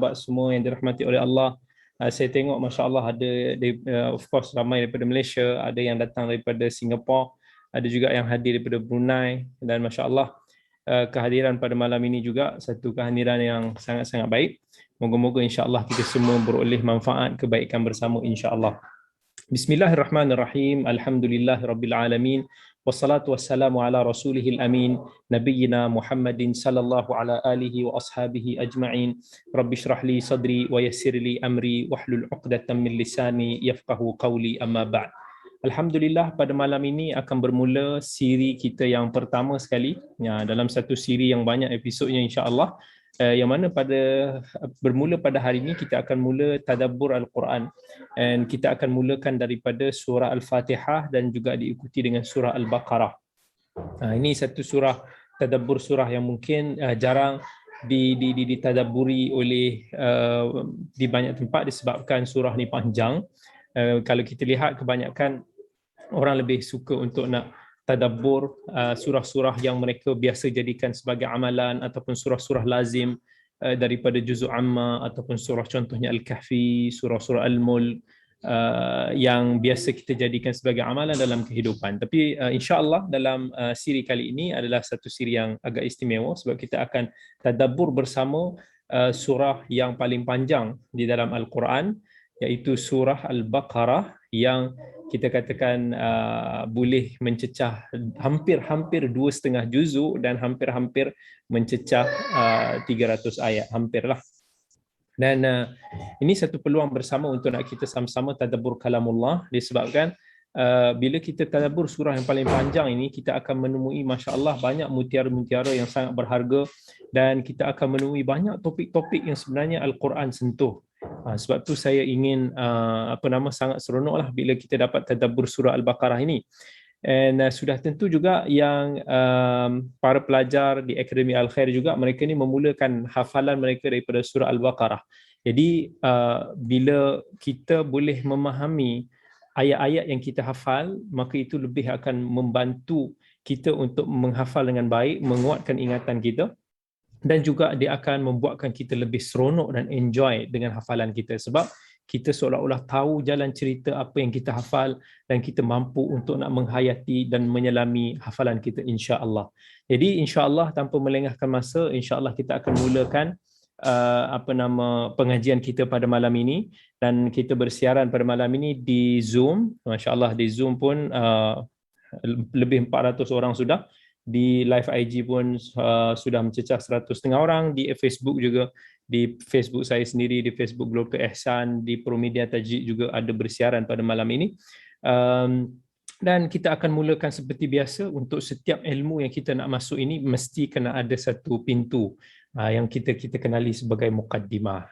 sahabat semua yang dirahmati oleh Allah. Saya tengok Masya Allah ada of course ramai daripada Malaysia, ada yang datang daripada Singapura, ada juga yang hadir daripada Brunei, dan Masya Allah kehadiran pada malam ini juga satu kehadiran yang sangat-sangat baik. Moga-moga insya-Allah kita semua beroleh manfaat kebaikan bersama insya-Allah. Bismillahirrahmanirrahim. Alhamdulillahirabbil alamin. Wassalatu wassalamu ala rasulihil amin nabiyyina Muhammadin sallallahu ala alihi wa ashabihi ajma'in. Rabbi shrah li sadri wa yassir li amri wahlul 'uqdatam min lisani yafqahu qawli, amma ba'd. Alhamdulillah, pada malam ini akan bermula siri kita yang pertama sekali dalam satu siri yang banyak episodnya insya-Allah, yang mana bermula pada hari ini kita akan mula tadabbur Al-Quran, dan kita akan mulakan daripada surah Al-Fatihah dan juga diikuti dengan surah Al-Baqarah. Ini satu surah tadabbur, surah yang mungkin jarang ditadabburi oleh di banyak tempat disebabkan surah ni panjang. Kalau kita lihat, kebanyakan orang lebih suka untuk nak tadabbur surah-surah yang mereka biasa jadikan sebagai amalan ataupun surah-surah lazim daripada juzuk amma ataupun surah contohnya Al-Kahfi, surah-surah Al-Mulk yang biasa kita jadikan sebagai amalan dalam kehidupan. Tapi insya-Allah dalam siri kali ini adalah satu siri yang agak istimewa sebab kita akan tadabbur bersama surah yang paling panjang di dalam Al-Quran, iaitu surah Al-Baqarah, yang kita katakan boleh mencecah hampir 2,5 juzuk dan hampir mencecah 300 ayat, hampirlah. Dan ini satu peluang bersama untuk nak kita sama-sama tadabbur kalamullah, disebabkan bila kita tadabbur surah yang paling panjang ini, kita akan menemui masya-Allah banyak mutiara-mutiara yang sangat berharga, dan kita akan menemui banyak topik-topik yang sebenarnya Al-Quran sentuh. Sebab tu saya ingin sangat seronoklah bila kita dapat tadabbur surah Al-Baqarah ini. Dan sudah tentu juga yang para pelajar di Akademi Al-Khair juga, mereka ni memulakan hafalan mereka daripada surah Al-Baqarah. Jadi bila kita boleh memahami ayat-ayat yang kita hafal, maka itu lebih akan membantu kita untuk menghafal dengan baik, menguatkan ingatan kita, dan juga dia akan membuatkan kita lebih seronok dan enjoy dengan hafalan kita, sebab kita seolah-olah tahu jalan cerita apa yang kita hafal dan kita mampu untuk nak menghayati dan menyelami hafalan kita insya-Allah. Jadi insya-Allah tanpa melengahkan masa, insya-Allah kita akan mulakan pengajian kita pada malam ini, dan kita bersiaran pada malam ini di Zoom. Masya-Allah di Zoom pun lebih 400 orang sudah. Di live IG pun sudah mencecah 150 orang, di Facebook juga, di Facebook saya sendiri, di Facebook Dr. Ehsan, di Promedia Tajid juga ada bersiaran pada malam ini. Dan kita akan mulakan seperti biasa. Untuk setiap ilmu yang kita nak masuk ini mesti kena ada satu pintu yang kita kenali sebagai muqaddimah.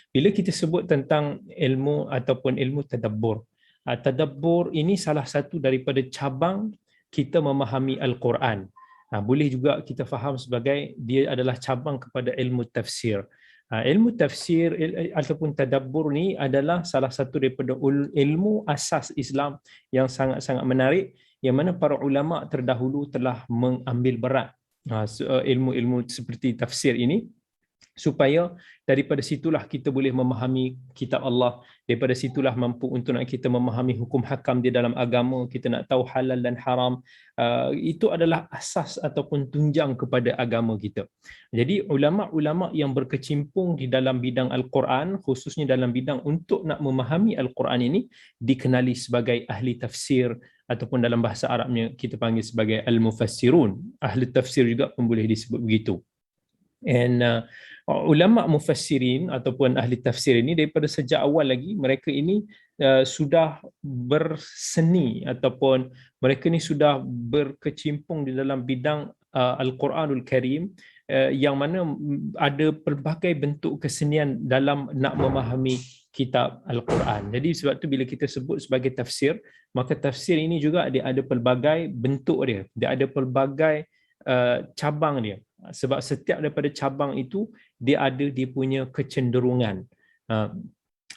Bila kita sebut tentang ilmu ataupun ilmu tadabbur, tadabbur ini salah satu daripada cabang kita memahami Al-Quran. Boleh juga kita faham sebagai dia adalah cabang kepada ilmu tafsir. Ilmu tafsir ataupun tadabbur ni adalah salah satu daripada ilmu asas Islam yang sangat-sangat menarik, yang mana para ulama terdahulu telah mengambil berat ilmu-ilmu seperti tafsir ini, supaya daripada situlah kita boleh memahami kitab Allah, daripada situlah mampu untuk nak kita memahami hukum hakam di dalam agama, kita nak tahu halal dan haram. Itu adalah asas ataupun tunjang kepada agama kita. Jadi ulama-ulama yang berkecimpung di dalam bidang Al-Quran, khususnya dalam bidang untuk nak memahami Al-Quran ini, dikenali sebagai ahli tafsir, ataupun dalam bahasa Arabnya kita panggil sebagai al-mufassirun. Ahli tafsir juga pun boleh disebut begitu. And ulama mufassirin ataupun ahli tafsir ini daripada sejak awal lagi, mereka ini sudah berseni ataupun mereka ini sudah berkecimpung di dalam bidang Al-Quranul Karim, yang mana ada pelbagai bentuk kesenian dalam nak memahami kitab Al-Quran. Jadi sebab tu bila kita sebut sebagai tafsir, maka tafsir ini juga dia ada pelbagai bentuk dia ada pelbagai cabang dia. Sebab setiap daripada cabang itu dia punya kecenderungan.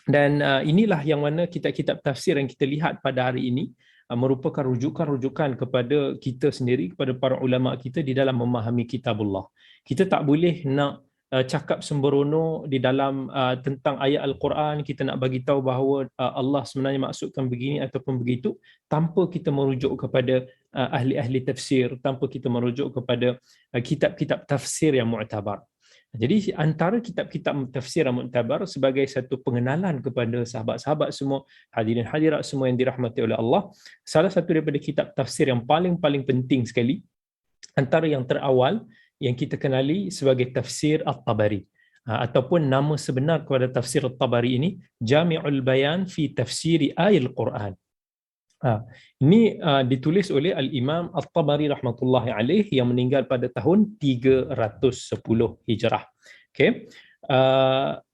Dan inilah yang mana kitab-kitab tafsir yang kita lihat pada hari ini merupakan rujukan-rujukan kepada kita sendiri, kepada para ulama kita di dalam memahami kitabullah. Kita tak boleh nak cakap sembrono di dalam tentang ayat Al-Quran, kita nak bagi tahu bahawa Allah sebenarnya maksudkan begini ataupun begitu, tanpa kita merujuk kepada ahli-ahli tafsir, tanpa kita merujuk kepada kitab-kitab tafsir yang mu'tabar. Jadi antara kitab-kitab tafsir yang mu'tabar sebagai satu pengenalan kepada sahabat-sahabat semua, hadirin hadirat semua yang dirahmati oleh Allah, salah satu daripada kitab tafsir yang paling penting sekali, antara yang terawal yang kita kenali sebagai tafsir At-Tabari, ataupun nama sebenar kepada tafsir At-Tabari ini Jami'ul Bayan fi Tafsiri Ayatul Quran. Ini ditulis oleh Al-Imam At-Tabari rahmatullahi alaih yang meninggal pada tahun 310 Hijrah. Okay.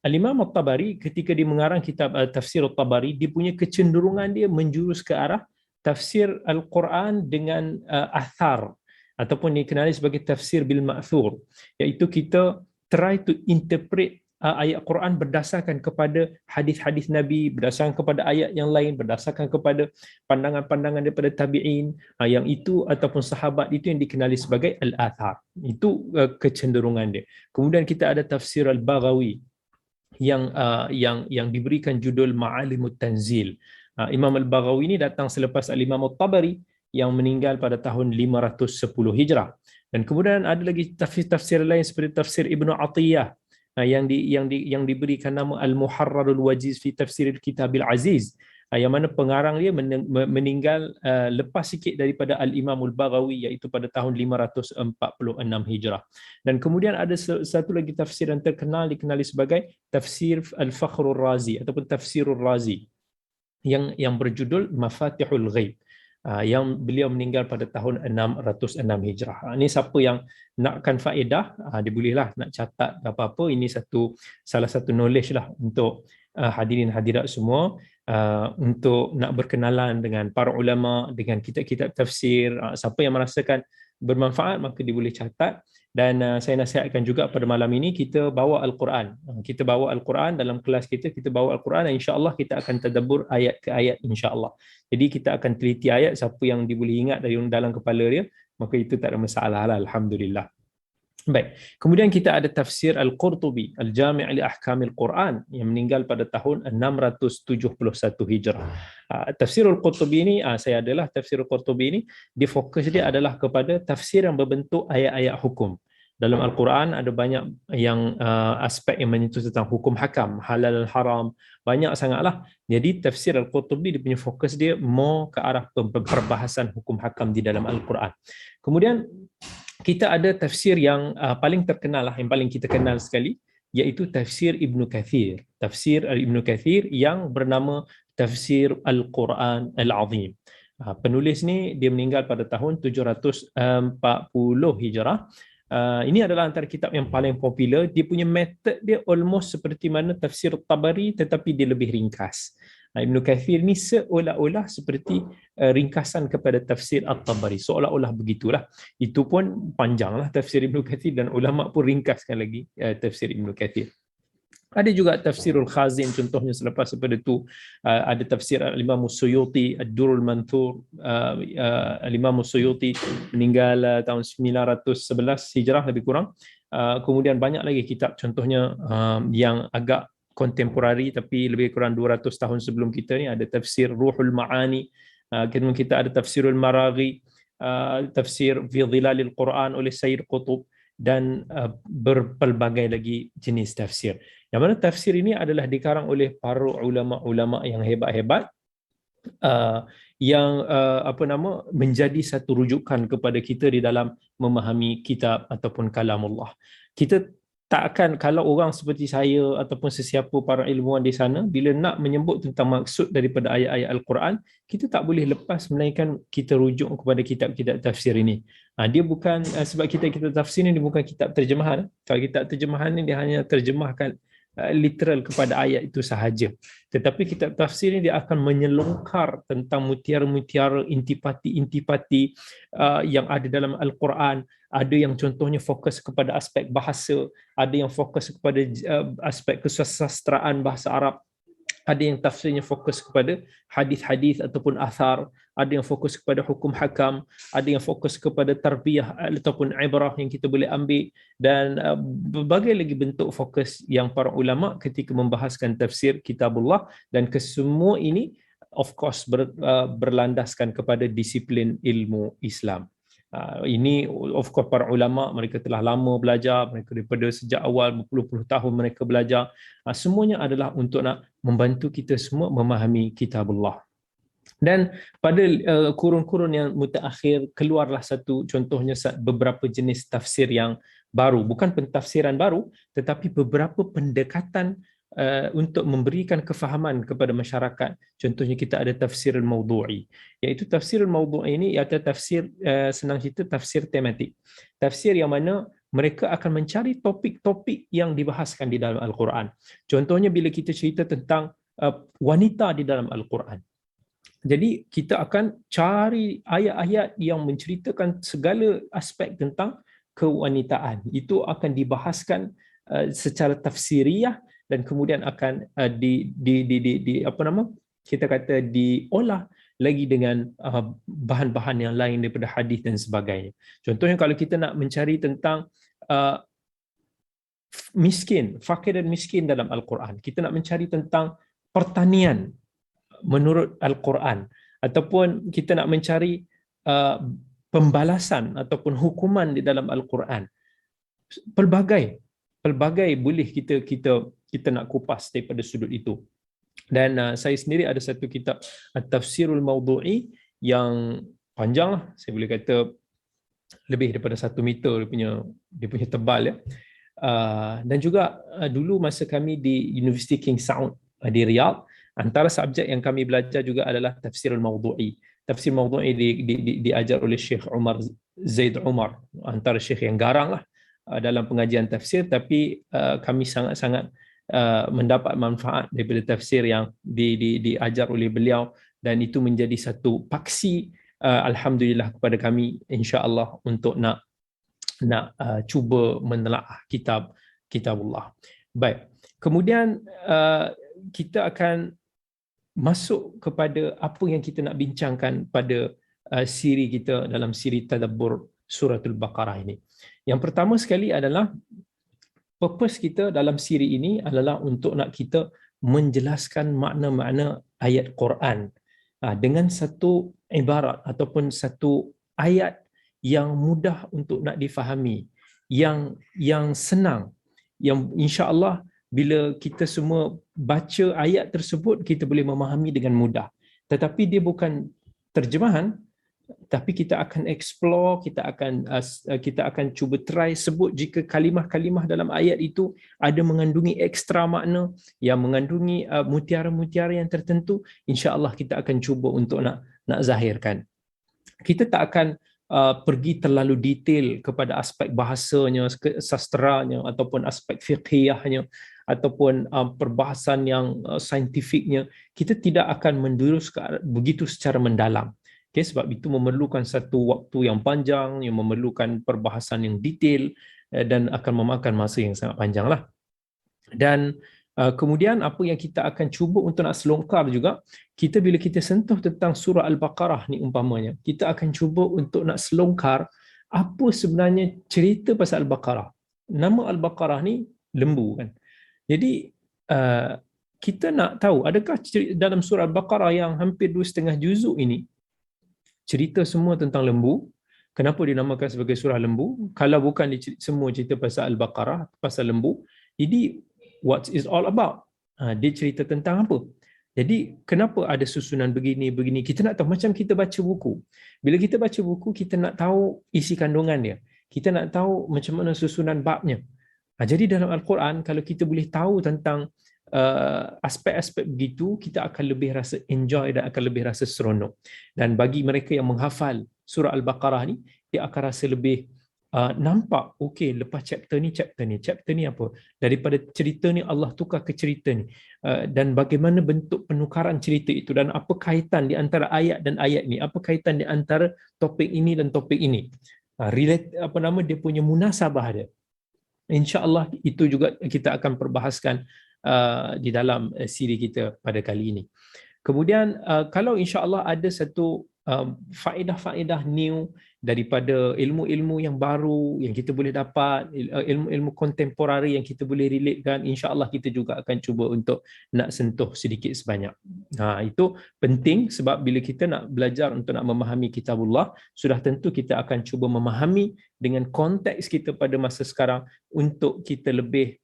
Al-Imam At-Tabari ketika dia mengarang kitab tafsir At-Tabari, dia punya kecenderungan dia menjurus ke arah tafsir Al-Quran dengan athar, ataupun dikenali sebagai tafsir bil ma'thur, iaitu kita try to interpret ayat Quran berdasarkan kepada hadis-hadis Nabi, berdasarkan kepada ayat yang lain, berdasarkan kepada pandangan-pandangan daripada tabi'in, yang itu ataupun sahabat, itu yang dikenali sebagai al-athar. Itu kecenderungan dia. Kemudian kita ada tafsir Al-Baghawi yang diberikan judul Ma'alimut Tanzil. Imam Al-Baghawi ini datang selepas Al-Imam At-Tabari yang meninggal pada tahun 510 Hijrah. Dan kemudian ada lagi tafsir lain seperti tafsir Ibnu Atiyah yang diberikan nama Al-Muharrarul Wajiz fi Tafsir Kitabil Aziz, yang mana pengarang dia meninggal lepas sikit daripada Al-Imam Al-Baghawi, iaitu pada tahun 546 Hijrah. Dan kemudian ada satu lagi tafsir yang terkenal dikenali sebagai tafsir Al-Fakhrul Razi ataupun Tafsirul Razi yang berjudul Mafatihul Ghaib, yang beliau meninggal pada tahun 606 Hijrah. Ini siapa yang nakkan faedah, dia bolehlah nak catat apa-apa. Ini salah satu knowledge lah untuk hadirin hadirat semua, untuk nak berkenalan dengan para ulama, dengan kitab-kitab tafsir. Siapa yang merasakan bermanfaat, maka dia boleh catat. Dan saya nasihatkan juga pada malam ini kita bawa Al-Quran. Kita bawa Al-Quran dalam kelas kita bawa Al-Quran, dan insya-Allah kita akan tadabbur ayat ke ayat insya-Allah. Jadi kita akan teliti ayat, siapa yang dia boleh ingat dari dalam kepala dia, maka itu tak ada masalah lah, alhamdulillah. Baik. Kemudian kita ada tafsir Al-Qurtubi, Al-Jami' li Ahkamil Quran, yang meninggal pada tahun 671 Hijrah. Tafsir Al-Qurtubi ini, saya adalah tafsir Al-Qurtubi ini, dia fokus dia adalah kepada tafsir yang berbentuk ayat-ayat hukum. Dalam Al-Quran ada banyak yang aspek yang menyentuh tentang hukum hakam, halal, haram, banyak sangatlah. Jadi tafsir Al-Qurtubi dia punya fokus dia more ke arah perbahasan hukum hakam di dalam Al-Quran. Kemudian kita ada tafsir yang paling terkenal lah, yang paling kita kenal sekali, iaitu tafsir Ibnu Kathir. Tafsir Ibnu Kathir yang bernama Tafsir Al-Quran Al-Azim. Penulis ni dia meninggal pada tahun 740 Hijrah. Ini adalah antara kitab yang paling popular. Dia punya method dia almost seperti mana tafsir Tabari, tetapi dia lebih ringkas. Ibnu Kathir ni seolah-olah seperti ringkasan kepada tafsir At-Tabari, seolah-olah begitulah. Itu pun panjanglah tafsir Ibnu Kathir, dan ulama pun ringkaskan lagi tafsir Ibnu Kathir. Ada juga tafsirul Khazin, contohnya selepas daripada itu ada tafsir Al-Imam Suyuti, Ad-Durrul Manthur. Al-Imam Suyuti meninggal tahun 911 Hijrah lebih kurang. Kemudian banyak lagi kitab, contohnya yang agak kontemporari tapi lebih kurang 200 tahun sebelum kita ni, ada tafsir Ruhul Ma'ani. Kemudian kita ada tafsirul Maraghi, tafsir Fi Dhilalil Quran oleh Sayyid Qutb, dan berpelbagai lagi jenis tafsir. Yang mana tafsir ini adalah dikarang oleh para ulama-ulama yang hebat-hebat, yang menjadi satu rujukan kepada kita di dalam memahami kitab ataupun kalamullah. Kita tak akan, kalau orang seperti saya ataupun sesiapa para ilmuwan di sana, bila nak menyebut tentang maksud daripada ayat-ayat Al-Quran, kita tak boleh lepas melainkan kita rujuk kepada kitab-kitab tafsir ini. Dia bukan, sebab kitab-kitab tafsir ini bukan kitab terjemahan. Kalau kitab terjemahan ini dia hanya terjemahkan literal kepada ayat itu sahaja. Tetapi kitab tafsir ini dia akan menyelongkar tentang mutiara-mutiara, intipati-intipati yang ada dalam Al-Quran. Ada yang contohnya fokus kepada aspek bahasa, ada yang fokus kepada aspek kesusastraan bahasa Arab, ada yang tafsirnya fokus kepada hadis-hadis ataupun athar, ada yang fokus kepada hukum hakam, ada yang fokus kepada tarbiyah ataupun ibrah yang kita boleh ambil, dan berbagai lagi bentuk fokus yang para ulama ketika membahaskan tafsir kitabullah, dan kesemua ini of course berlandaskan kepada disiplin ilmu Islam. Ini of course para ulama mereka telah lama belajar, mereka daripada sejak awal berpuluh-puluh tahun mereka belajar. Semuanya adalah untuk nak membantu kita semua memahami kitabullah. Dan pada kurun-kurun yang mutaakhir keluarlah satu, contohnya beberapa jenis tafsir yang baru, bukan pentafsiran baru tetapi beberapa pendekatan untuk memberikan kefahaman kepada masyarakat. Contohnya kita ada tafsir al-mawdu'i, iaitu tafsir al-mawdu'i ini iaitu tafsir, senang cerita, tafsir tematik. Tafsir yang mana mereka akan mencari topik-topik yang dibahaskan di dalam Al-Quran. Contohnya bila kita cerita tentang wanita di dalam Al-Quran, jadi kita akan cari ayat-ayat yang menceritakan segala aspek tentang kewanitaan. Itu akan dibahaskan secara tafsiriyah, dan kemudian akan kita kata diolah lagi dengan bahan-bahan yang lain daripada hadis dan sebagainya. Contohnya kalau kita nak mencari tentang miskin, fakir dan miskin dalam Al-Quran, kita nak mencari tentang pertanian menurut Al-Quran, ataupun kita nak mencari pembalasan ataupun hukuman di dalam Al-Quran, pelbagai boleh kita nak kupas daripada sudut itu. Dan saya sendiri ada satu kitab At-Tafsirul Mawdu'i yang panjang lah, saya boleh kata lebih daripada 1 meter dia punya tebal ya. Dan juga dulu masa kami di University King Saud di Riyadh, antara subjek yang kami belajar juga adalah Tafsirul Mawdu'i. Tafsir Mawdu'i diajar oleh Syekh Umar Zaid Umar, antara syekh yang garang lah dalam pengajian tafsir, tapi kami sangat-sangat mendapat manfaat daripada tafsir yang diajar oleh beliau, dan itu menjadi satu paksi alhamdulillah kepada kami insya-Allah untuk nak cuba menelaah kitabullah. Baik. Kemudian kita akan masuk kepada apa yang kita nak bincangkan pada siri kita dalam siri tadabbur suratul Baqarah ini. Yang pertama sekali adalah purpose kita dalam siri ini adalah untuk nak kita menjelaskan makna-makna ayat Quran dengan satu ibarat ataupun satu ayat yang mudah untuk nak difahami, yang senang, yang insya-Allah bila kita semua baca ayat tersebut kita boleh memahami dengan mudah. Tetapi dia bukan terjemahan, tapi kita akan explore, kita akan cuba try sebut jika kalimah-kalimah dalam ayat itu ada mengandungi ekstra makna, yang mengandungi mutiara-mutiara yang tertentu, insya-Allah kita akan cuba untuk nak zahirkan. Kita tak akan pergi terlalu detail kepada aspek bahasanya, sastranya, ataupun aspek fiqhiyahnya, ataupun perbahasan yang saintifiknya. Kita tidak akan mendurus begitu secara mendalam. Okay, sebab itu memerlukan satu waktu yang panjang, yang memerlukan perbahasan yang detail, dan akan memakan masa yang sangat panjang lah. Dan kemudian apa yang kita akan cuba untuk nak selongkar juga, kita bila kita sentuh tentang surah Al-Baqarah ni umpamanya, kita akan cuba untuk nak selongkar apa sebenarnya cerita pasal Al-Baqarah. Nama Al-Baqarah ni lembu kan. Jadi kita nak tahu adakah dalam surah Al-Baqarah yang hampir 2,5 juzuk ini cerita semua tentang lembu. Kenapa dinamakan sebagai surah lembu? Kalau bukan semua cerita pasal Al-Baqarah, pasal lembu. Jadi what is all about? Dia cerita tentang apa? Jadi kenapa ada susunan begini? Kita nak tahu, macam kita baca buku. Bila kita baca buku, kita nak tahu isi kandungan dia. Kita nak tahu macam mana susunan babnya. Jadi dalam Al-Quran, kalau kita boleh tahu tentang aspek-aspek begitu, kita akan lebih rasa enjoy dan akan lebih rasa seronok. Dan bagi mereka yang menghafal surah Al-Baqarah ni, dia akan rasa lebih nampak, okey, lepas chapter ni apa? Daripada cerita ni Allah tukar ke cerita ni. Dan bagaimana bentuk penukaran cerita itu, dan apa kaitan di antara ayat dan ayat ni? Apa kaitan di antara topik ini dan topik ini? Dia punya munasabah dia. Insya-Allah itu juga kita akan perbahaskan di dalam siri kita pada kali ini. Kemudian kalau insya-Allah ada satu faedah-faedah new daripada ilmu-ilmu yang baru yang kita boleh dapat, ilmu-ilmu kontemporari yang kita boleh relatekan, insya-Allah kita juga akan cuba untuk nak sentuh sedikit sebanyak. Itu penting sebab bila kita nak belajar untuk nak memahami kitabullah, sudah tentu kita akan cuba memahami dengan konteks kita pada masa sekarang untuk kita lebih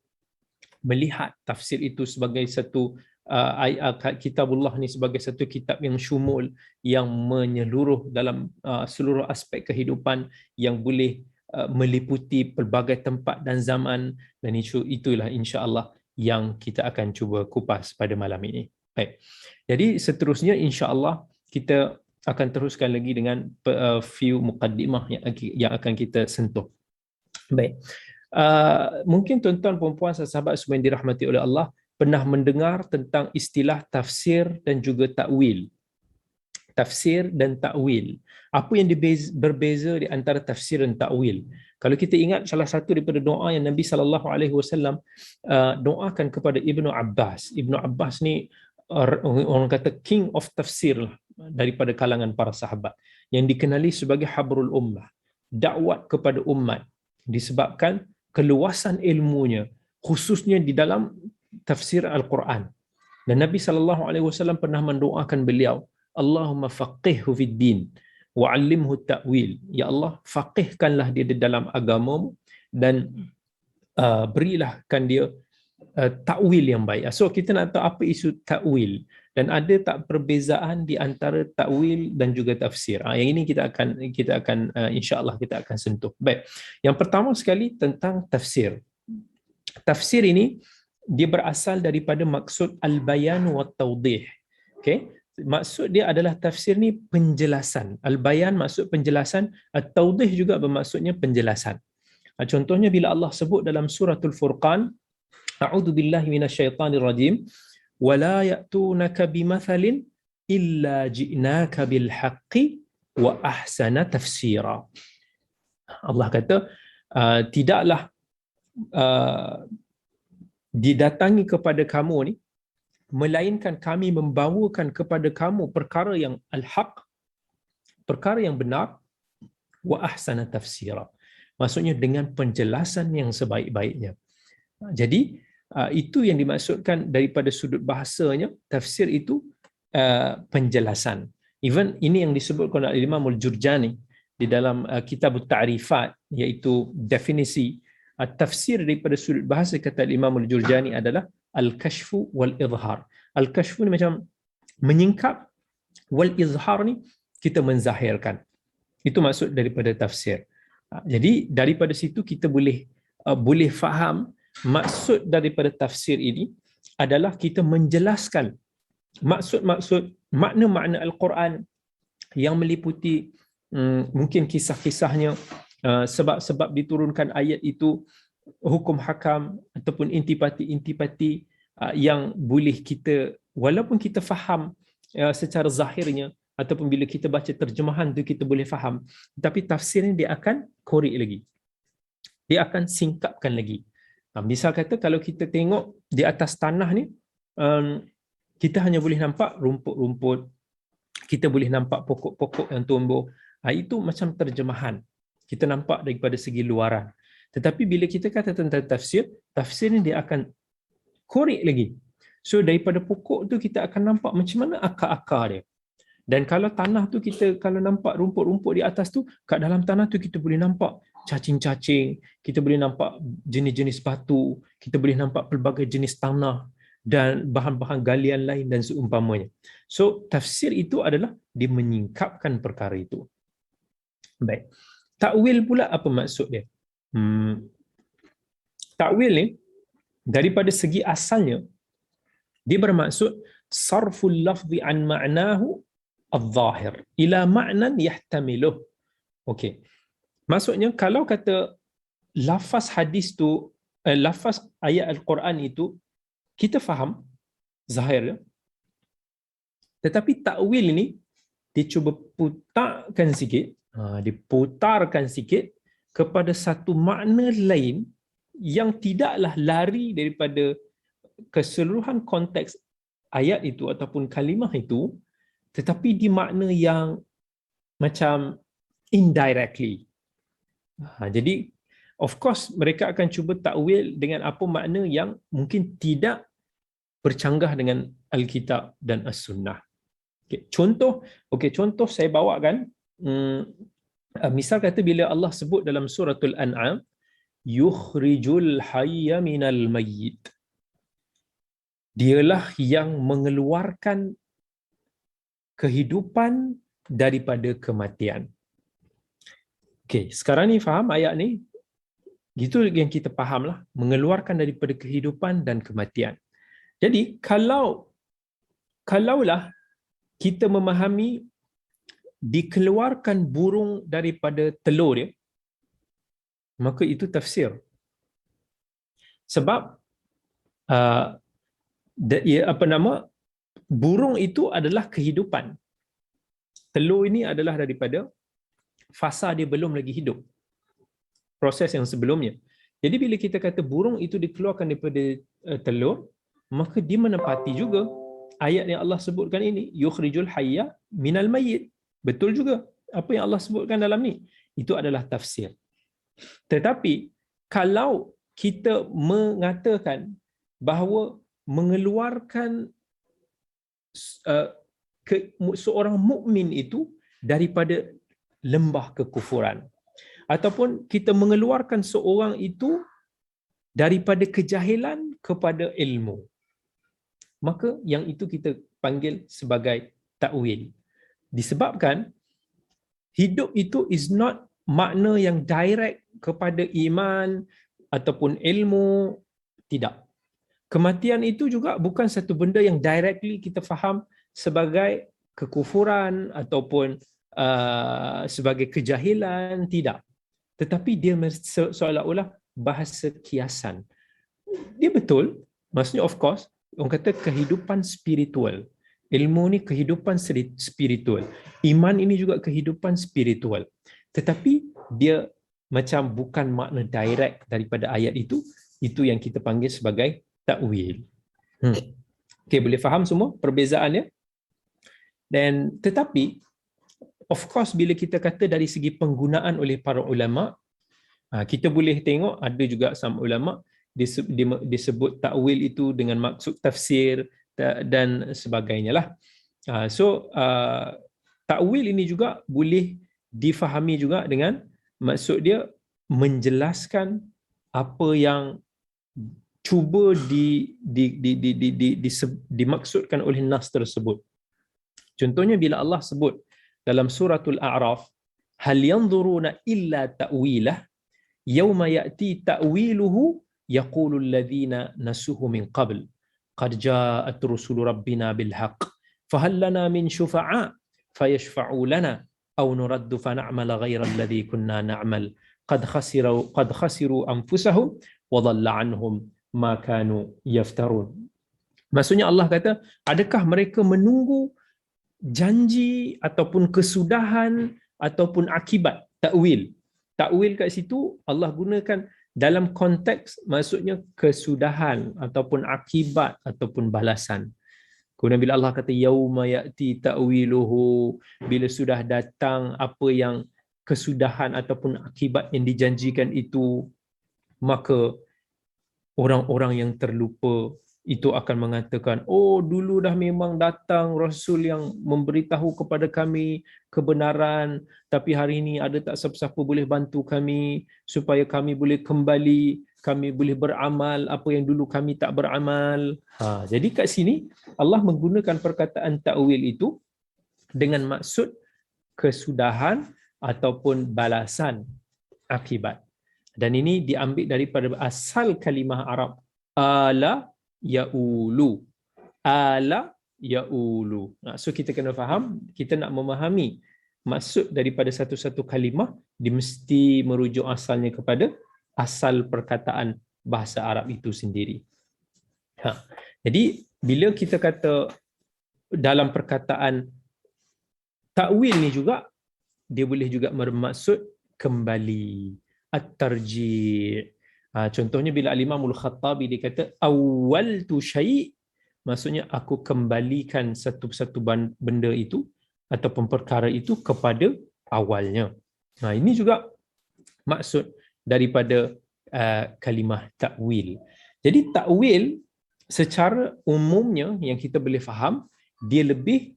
melihat tafsir itu sebagai satu kitabullah ni sebagai satu kitab yang syumul, yang menyeluruh dalam seluruh aspek kehidupan, yang boleh meliputi pelbagai tempat dan zaman, dan itulah insya-Allah yang kita akan cuba kupas pada malam ini. Baik. Jadi seterusnya insya-Allah kita akan teruskan lagi dengan few muqaddimah yang akan kita sentuh. Baik. Mungkin tuan-tuan puan-puan sahabat semua yang dirahmati oleh Allah pernah mendengar tentang istilah tafsir dan juga takwil. Tafsir dan takwil. Apa yang berbeza di antara tafsir dan takwil? Kalau kita ingat salah satu daripada doa yang Nabi SAW doakan kepada Ibnu Abbas. Ibnu Abbas ni orang kata king of tafsir lah daripada kalangan para sahabat, yang dikenali sebagai habrul ummah, dakwat kepada umat, disebabkan keluasan ilmunya khususnya di dalam tafsir Al-Quran. Dan Nabi SAW pernah mendoakan beliau, Allahumma faqihhu fid din wa 'allimhu ta'wil. Ya Allah, faqihkanlah dia di dalam agamamu dan berilahkan dia takwil yang baik. So kita nak tahu apa isu takwil dan ada tak perbezaan di antara takwil dan juga tafsir. Yang ini kita akan insya-Allah kita akan sentuh. Baik. Yang pertama sekali tentang tafsir. Tafsir ini dia berasal daripada maksud al-bayan wa tawdih. Okey. Maksud dia adalah tafsir ni penjelasan. Al-bayan maksud penjelasan, at-tawdih juga bermaksudnya penjelasan. Contohnya bila Allah sebut dalam suratul Furqan, a'udzu billahi minasyaitonir rajim, wa la ya'tunaka bimathalin illa ji'naka bil haqqi wa ahsana tafsira. Allah kata tidaklah didatangi kepada kamu ni melainkan kami membawakan kepada kamu perkara yang al-haq, perkara yang benar, wa ahsana tafsira. Maksudnya dengan penjelasan yang sebaik-baiknya. Jadi itu yang dimaksudkan daripada sudut bahasanya, tafsir itu penjelasan. Even ini yang disebutkan oleh Imam Al-Jurjani di dalam kitab Ta'rifat, iaitu definisi tafsir daripada sudut bahasa, kata Imam Al-Jurjani adalah al-kashfu wal-izhar. Al-kashfu ni macam menyingkap, wal-izhar ni kita menzahirkan. Itu maksud daripada tafsir. Jadi daripada situ kita boleh faham maksud daripada tafsir ini adalah kita menjelaskan maksud-maksud, makna-makna Al-Quran yang meliputi mungkin kisah-kisahnya, sebab-sebab diturunkan ayat itu, hukum hakam ataupun intipati-intipati yang boleh kita, walaupun kita faham secara zahirnya ataupun bila kita baca terjemahan tu kita boleh faham, tapi tafsir ni dia akan korek lagi, dia akan singkapkan lagi. Misal kata kalau kita tengok di atas tanah ni, kita hanya boleh nampak rumput-rumput, kita boleh nampak pokok-pokok yang tumbuh, itu macam terjemahan, kita nampak daripada segi luaran. Tetapi bila kita kata tentang tafsir, tafsir ni dia akan korek lagi. So daripada pokok tu kita akan nampak macam mana akar-akar dia. Dan kalau tanah tu kita kalau nampak rumput-rumput di atas tu, kat dalam tanah tu kita boleh nampak cacing-cacing, kita boleh nampak jenis-jenis batu, kita boleh nampak pelbagai jenis tanah dan bahan-bahan galian lain dan seumpamanya. So tafsir itu adalah dia menyingkapkan perkara itu. Baik. Takwil pula apa maksud dia? Takwil ni daripada segi asalnya dia bermaksud sarful lafzi an ma'nahu al-zahir ila ma'nan yahtamiluh. Okey. Maksudnya kalau kata lafaz hadis tu, lafaz ayat Al-Quran itu kita faham zahirnya, tetapi takwil ini dia cuba putarkan sikit, diputarkan sikit kepada satu makna lain yang tidaklah lari daripada keseluruhan konteks ayat itu ataupun kalimah itu, tetapi di makna yang macam indirectly. Jadi of course mereka akan cuba takwil dengan apa makna yang mungkin tidak bercanggah dengan Alkitab dan As-Sunnah. Contoh saya bawakan, misal kata bila Allah sebut dalam suratul An'am, yukhrijul hayya minal mayyit, dialah yang mengeluarkan kehidupan daripada kematian. Sekarang ni faham ayat ni? Gitu yang kita fahamlah, mengeluarkan daripada kehidupan dan kematian. Jadi kalaulah kita memahami dikeluarkan burung daripada telur dia, maka itu tafsir. Sebab burung itu adalah kehidupan. Telur ini adalah daripada fasa dia belum lagi hidup, proses yang sebelumnya. Jadi bila kita kata burung itu dikeluarkan daripada telur, maka dia menepati juga ayat yang Allah sebutkan ini, yukhrijul hayya minal mayyit. Betul juga apa yang Allah sebutkan dalam ni. Itu adalah tafsir. Tetapi kalau kita mengatakan bahawa mengeluarkan seorang mukmin itu daripada lembah kekufuran, ataupun kita mengeluarkan seorang itu daripada kejahilan kepada ilmu, maka yang itu kita panggil sebagai takwil. Disebabkan hidup itu is not makna yang direct kepada iman ataupun ilmu, tidak. Kematian itu juga bukan satu benda yang directly kita faham sebagai kekufuran ataupun sebagai kejahilan, tidak. Tetapi dia seolah-olah bahasa kiasan. Dia betul, maksudnya of course, orang kata kehidupan spiritual. Ilmu ni kehidupan spiritual. Iman ini juga kehidupan spiritual. Tetapi dia macam bukan makna direct daripada ayat itu yang kita panggil sebagai takwil. Boleh faham semua perbezaannya? Dan tetapi of course bila kita kata dari segi penggunaan oleh para ulama, kita boleh tengok ada juga some ulama disebut takwil itu dengan maksud tafsir dan sebagainya lah. Takwil ini juga boleh difahami juga dengan maksud dia menjelaskan apa yang cuba dimaksudkan oleh nas tersebut. Contohnya bila Allah sebut dalam suratul A'raf, hal yanzuruna illa ta'wilah yawma ya'ti ta'wiluhu yaqulu alladhina nasuhu min qabl qad ja'at rusulu rabbina bil haqq fahal lana min syufa'a fayashfa'u lana aw nuraddu fa na'mal ghayra alladhi kunna na'mal qad khasiru anfusahum wa dhalla 'anhum ma kanu yaftarun. Maksudnya Allah kata, adakah mereka menunggu janji ataupun kesudahan ataupun akibat? Takwil kat situ Allah gunakan dalam konteks maksudnya kesudahan ataupun akibat ataupun balasan. Kemudian bila Allah kata yauma ya'ti ta'wiluhu, bila sudah datang apa yang kesudahan ataupun akibat yang dijanjikan itu, maka orang-orang yang terlupa itu akan mengatakan, oh dulu dah memang datang Rasul yang memberitahu kepada kami kebenaran, tapi hari ini ada tak siapa-siapa boleh bantu kami supaya kami boleh kembali, kami boleh beramal apa yang dulu kami tak beramal. Jadi kat sini Allah menggunakan perkataan takwil itu dengan maksud kesudahan ataupun balasan akibat. Dan ini diambil daripada asal kalimah Arab ala ya'ulu. Ala ya'ulu. So kita kena faham, kita nak memahami maksud daripada satu-satu kalimah, dia mesti merujuk asalnya kepada asal perkataan bahasa Arab itu sendiri. Jadi bila kita kata dalam perkataan takwil ni juga, dia boleh juga bermaksud kembali, at-tarji'. Contohnya bila Al-Imamul Khattabi dia kata awwaltu syai', maksudnya aku kembalikan satu-satu benda itu ataupun perkara itu kepada awalnya. Ini juga maksud daripada kalimah takwil. Jadi takwil secara umumnya yang kita boleh faham, dia lebih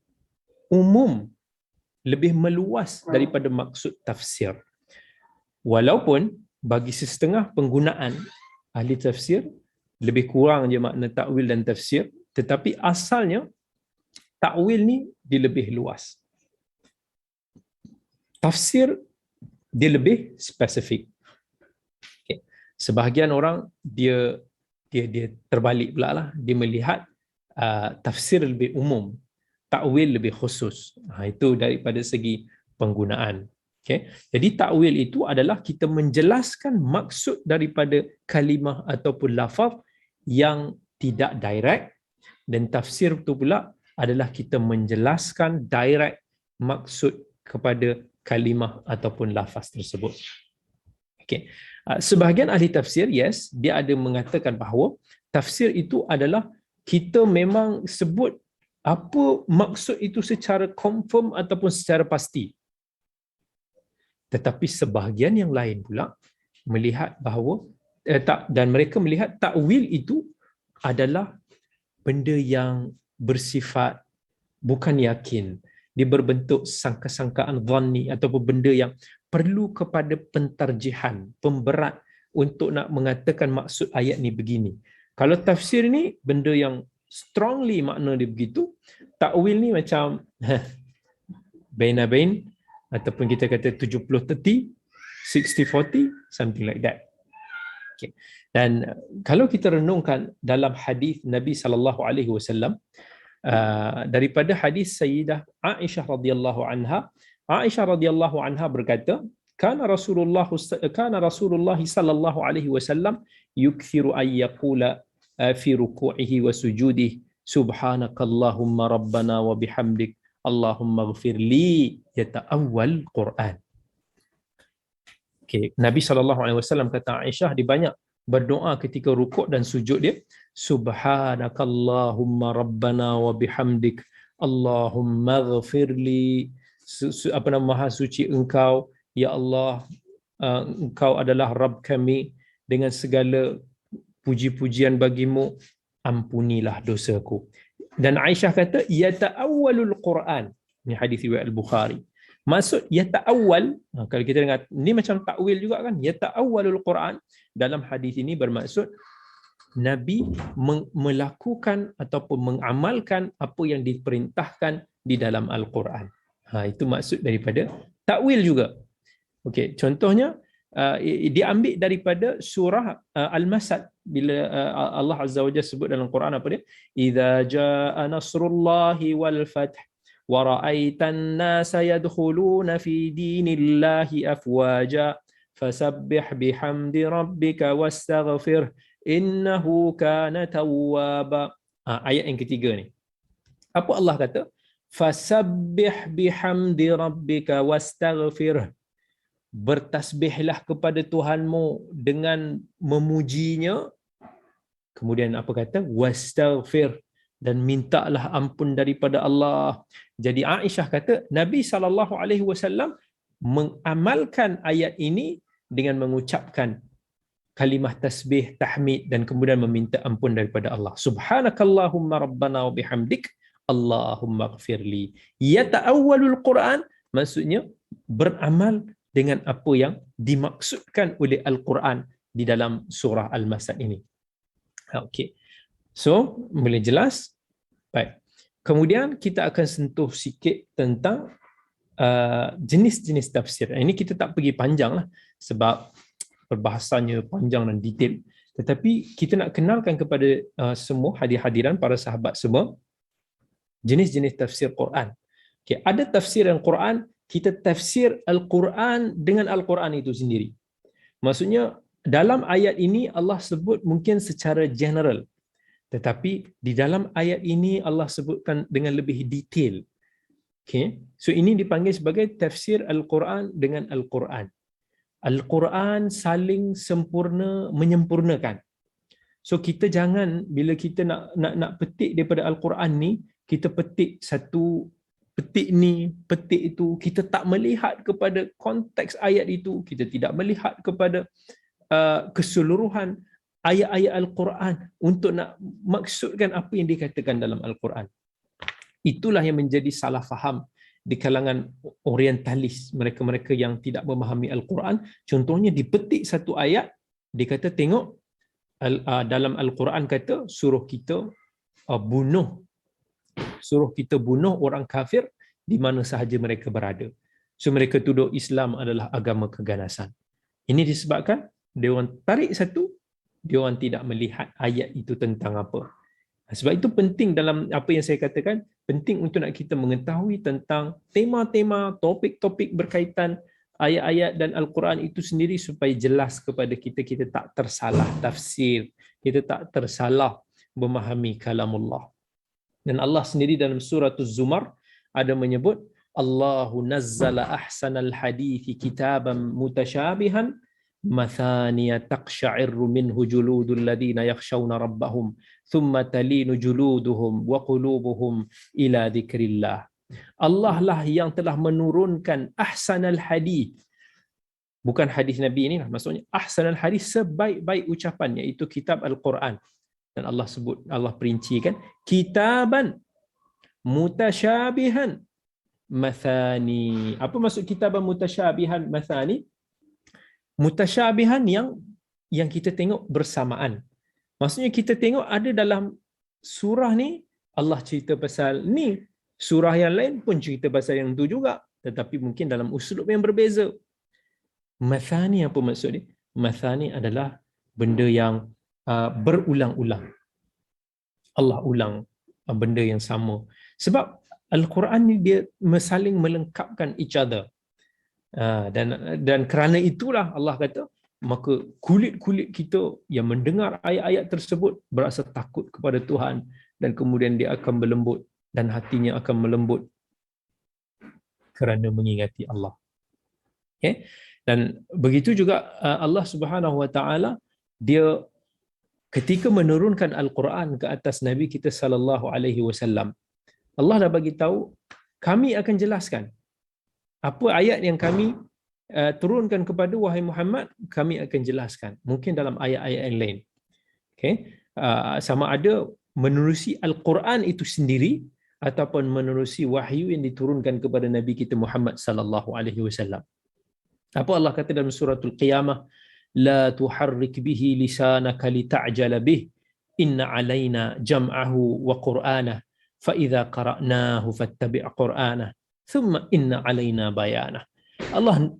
umum, lebih meluas daripada maksud tafsir. Walaupun bagi setengah penggunaan ahli tafsir lebih kurang je makna takwil dan tafsir, tetapi asalnya takwil ni dia lebih luas. Tafsir dia lebih spesifik. Okay. Sebahagian orang dia terbalik pula lah, dia melihat tafsir lebih umum, takwil lebih khusus. Itu daripada segi penggunaan. Okay. Jadi takwil itu adalah kita menjelaskan maksud daripada kalimah ataupun lafaz yang tidak direct, dan tafsir itu pula adalah kita menjelaskan direct maksud kepada kalimah ataupun lafaz tersebut. Okay. Sebahagian ahli tafsir, yes, dia ada mengatakan bahawa tafsir itu adalah kita memang sebut apa maksud itu secara confirm ataupun secara pasti. Tetapi sebahagian yang lain pula melihat bahawa dan mereka melihat takwil itu adalah benda yang bersifat bukan yakin, dia berbentuk sangka-sangkaan dhanni ataupun benda yang perlu kepada pentarjihan, pemberat untuk nak mengatakan maksud ayat ni begini. Kalau tafsir ni benda yang strongly makna dia begitu, takwil ni macam bain-bain ataupun kita kata 70-30, 60-40, something like that. Okay. Dan kalau kita renungkan dalam hadis Nabi SAW, daripada hadis Sayyidah Aisyah radhiyallahu anha, Aisyah radhiyallahu anha berkata, kana Rasulullah sallallahu alaihi wasallam yukthiru ay yaqula fi ruku'ihi wa sujudihi subhanakallahumma rabbana wa bihamdik Allahumma ighfir li, yata'awwal Quran. Okay. Nabi SAW kata Aisyah, dia banyak berdoa ketika rukuk dan sujud dia, subhanakallahumma rabbana wa bihamdik Allahumma ighfir li, maha suci engkau ya Allah, engkau adalah Rabb kami, dengan segala puji-pujian bagimu, ampunilah dosaku. Dan Aisyah kata yata'awwalul Quran. Ini hadis riwayat Al-Bukhari. Maksud yata'awwal, kalau kita dengar ni macam takwil juga kan, yata'awwalul Quran dalam hadis ini bermaksud Nabi melakukan ataupun mengamalkan apa yang diperintahkan di dalam Al-Quran. Itu maksud daripada takwil juga. Okey, contohnya diambil daripada surah Al-Masad, bila Allah Azza wa Jalla sebut dalam Quran apa dia? Idza jaa nasrullahi wal fath wa ra'aitan nasa yadkhuluna fi dinillahi afwaja fasabbih bihamdi rabbika wastaghfir innahu kana tawwaba. Ayat yang ketiga ni. Apa Allah kata? Fasabbih bihamdi rabbika wastaghfir. Bertasbihlah kepada Tuhanmu dengan memujinya. Kemudian apa kata? Wastaghfir, dan mintalah ampun daripada Allah. Jadi Aisyah kata Nabi SAW mengamalkan ayat ini dengan mengucapkan kalimah tasbih, tahmid, dan kemudian meminta ampun daripada Allah. Subhanakallahumma rabbana wa bihamdik Allahumma ighfirli. Yata'awwalul Quran, maksudnya beramal dengan apa yang dimaksudkan oleh Al-Quran di dalam surah Al-Masad ini. Okey. So, boleh jelas? Baik. Kemudian kita akan sentuh sikit tentang jenis-jenis tafsir. Ini kita tak pergi panjang lah sebab perbahasannya panjang dan detail. Tetapi kita nak kenalkan kepada semua hadir-hadiran, para sahabat semua, jenis-jenis tafsir Quran. Okay, ada tafsir Al-Quran, kita tafsir Al-Quran dengan Al-Quran itu sendiri. Maksudnya dalam ayat ini Allah sebut mungkin secara general, tetapi di dalam ayat ini Allah sebutkan dengan lebih detail. Okay. So ini dipanggil sebagai tafsir Al-Quran dengan Al-Quran. Al-Quran saling sempurna menyempurnakan. So kita jangan bila kita nak petik daripada Al-Quran ni, kita petik satu petik ni, petik itu, kita tak melihat kepada konteks ayat itu, kita tidak melihat kepada keseluruhan ayat-ayat Al-Quran untuk nak maksudkan apa yang dikatakan dalam Al-Quran. Itulah yang menjadi salah faham di kalangan orientalis, mereka-mereka yang tidak memahami Al-Quran. Contohnya dipetik satu ayat, dia kata tengok dalam Al-Quran kata suruh kita bunuh orang kafir di mana sahaja mereka berada. So mereka tuduh Islam adalah agama keganasan. Ini disebabkan dia orang tarik satu, dia orang tidak melihat ayat itu tentang apa. Sebab itu penting dalam apa yang saya katakan, penting untuk nak kita mengetahui tentang tema-tema, topik-topik berkaitan ayat-ayat dan Al-Quran itu sendiri supaya jelas kepada kita, kita tak tersalah tafsir, kita tak tersalah memahami kalamullah. Dan Allah sendiri dalam surah Az-Zumar ada menyebut, Allahu nazzala ahsanal hadithi kitaban mutasyabihan mathaniya taqsha'irru minhu juludul ladina yakhshawna rabbahum thumma talinu juluduhum wa qulubuhum ila dzikrillah. Allah lah yang telah menurunkan ahsanal hadith. Bukan hadis Nabi ini lah, maksudnya ahsanal hadith, sebaik-baik ucapan, iaitu kitab Al-Quran. Dan Allah sebut, Allah perincikan kitaban mutasyabihan mathani. Apa maksud kitaban mutasyabihan mathani? Mutasyabihan yang kita tengok bersamaan. Maksudnya kita tengok ada dalam surah ni Allah cerita pasal ni, surah yang lain pun cerita pasal yang tu juga, tetapi mungkin dalam uslub yang berbeza. Mathani apa maksud ni? Mathani adalah benda yang berulang-ulang. Allah ulang benda yang sama. Sebab Al-Quran ni dia saling melengkapkan each other. Dan kerana itulah Allah kata, maka kulit-kulit kita yang mendengar ayat-ayat tersebut berasa takut kepada Tuhan, dan kemudian dia akan berlembut dan hatinya akan melembut kerana mengingati Allah. Okay? Dan begitu juga Allah Subhanahu Wa Taala, dia ketika menurunkan Al-Quran ke atas Nabi kita sallallahu alaihi wasallam, Allah dah bagi tahu, kami akan jelaskan apa ayat yang kami turunkan kepada wahai Muhammad, kami akan jelaskan. Mungkin dalam ayat-ayat yang lain. Okay? Sama ada menerusi Al-Quran itu sendiri ataupun menerusi wahyu yang diturunkan kepada Nabi kita Muhammad sallallahu alaihi wasallam. Apa Allah kata dalam suratul Qiyamah? La tuharrik bihi lisanaka lita'jala bih inna alaina jam'ahu wa qur'anah fa idza qara'nahu fattabi' qur'anah thumma inna alaina bayanah. Allah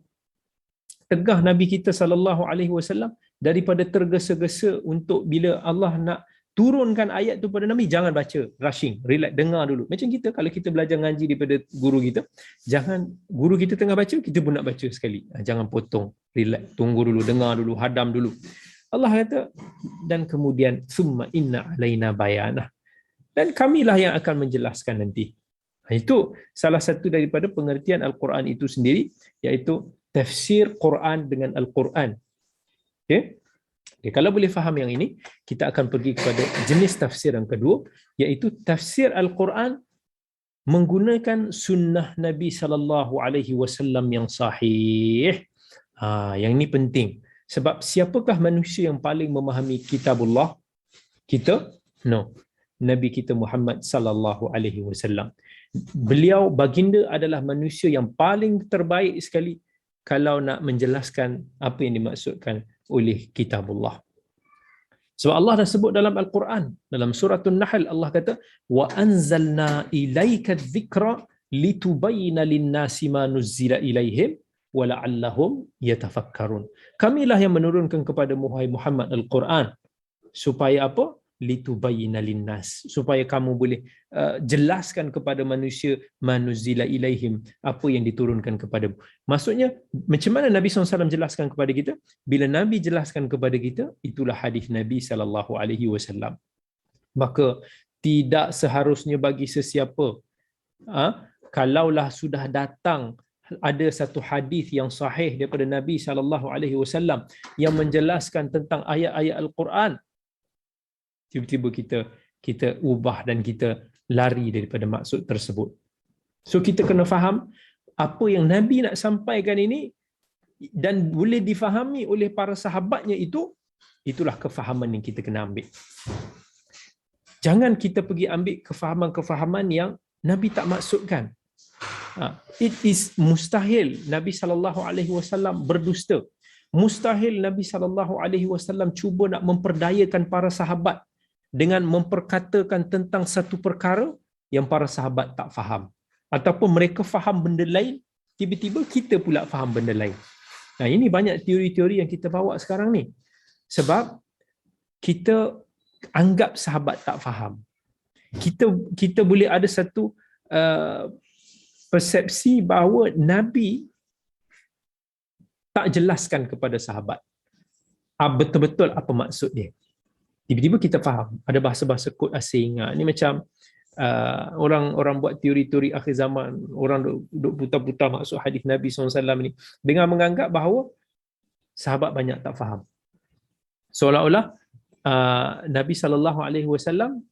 tegah Nabi kita sallallahu alaihi wasallam daripada tergesa-gesa untuk bila Allah nak turunkan ayat tu pada Nabi, jangan baca rushing, relax, dengar dulu. Macam kita kalau kita belajar ngaji daripada guru kita, jangan guru kita tengah baca, kita pun nak baca sekali. Jangan potong, relax, tunggu dulu, dengar dulu, hadam dulu. Allah kata, dan kemudian summa inna alaina bayanah. Dan kamilah yang akan menjelaskan nanti. Itu salah satu daripada pengertian Al-Quran itu sendiri, iaitu tafsir Quran dengan Al-Quran. Okay? Okay, kalau boleh faham yang ini, kita akan pergi kepada jenis tafsir yang kedua, iaitu tafsir Al-Quran menggunakan sunnah Nabi sallallahu alaihi wasallam yang sahih. Yang ini penting. Sebab siapakah manusia yang paling memahami kitabullah? Kita? No. Nabi kita Muhammad sallallahu alaihi wasallam. Beliau baginda adalah manusia yang paling terbaik sekali kalau nak menjelaskan apa yang dimaksudkan oleh kitabullah. Sebab Allah dah sebut dalam Al-Quran, dalam surah An-Nahl, Allah kata, wa anzalna ilaika dzikra litubayyana lin-nasi ma nuzzila ilaihim wa la'allahum yatafakkarun. Kamilah yang menurunkan kepada Muhammad Al-Quran supaya apa? Litubayyana lin-nas, supaya kamu boleh jelaskan kepada manusia manuzzila ilaihim, apa yang diturunkan kepadamu. Maksudnya, macam mana Nabi SAW jelaskan kepada kita? Bila Nabi jelaskan kepada kita, itulah hadis Nabi SAW. Maka tidak seharusnya bagi sesiapa, kalaulah sudah datang ada satu hadis yang sahih daripada Nabi SAW yang menjelaskan tentang ayat-ayat Al-Quran, tiba-tiba kita ubah dan kita lari daripada maksud tersebut. So kita kena faham apa yang Nabi nak sampaikan ini dan boleh difahami oleh para sahabatnya itulah kefahaman yang kita kena ambil. Jangan kita pergi ambil kefahaman-kefahaman yang Nabi tak maksudkan. It is mustahil Nabi SAW berdusta. Mustahil Nabi SAW cuba nak memperdayakan para sahabat dengan memperkatakan tentang satu perkara yang para sahabat tak faham. Ataupun mereka faham benda lain, tiba-tiba kita pula faham benda lain. Nah, ini banyak teori-teori yang kita bawa sekarang ni. Sebab kita anggap sahabat tak faham. Kita boleh ada satu persepsi bahawa Nabi tak jelaskan kepada sahabat betul-betul apa maksud dia. Tiba-tiba kita faham ada bahasa-bahasa kod asing. Ini macam orang buat teori-teori akhir zaman, orang duk putar-putar maksud hadis Nabi SAW ni dengan menganggap bahawa sahabat banyak tak faham. Seolah-olah Nabi SAW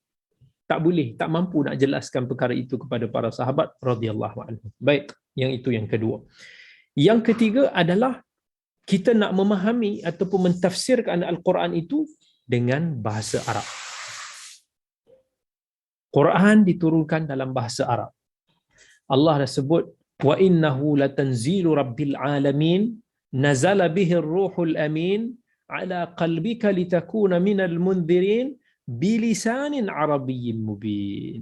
tak mampu nak jelaskan perkara itu kepada para sahabat radhiyallahu anhum. Baik, yang itu yang kedua. Yang ketiga adalah kita nak memahami ataupun mentafsirkan Al-Quran itu dengan bahasa Arab. Quran diturunkan dalam bahasa Arab. Allah dah sebut wa innahu latanzilu rabbil alamin nazala bihi ar-ruhul amin ala qalbika litakuna minal munzirin bilisanin arabiyyin mubin.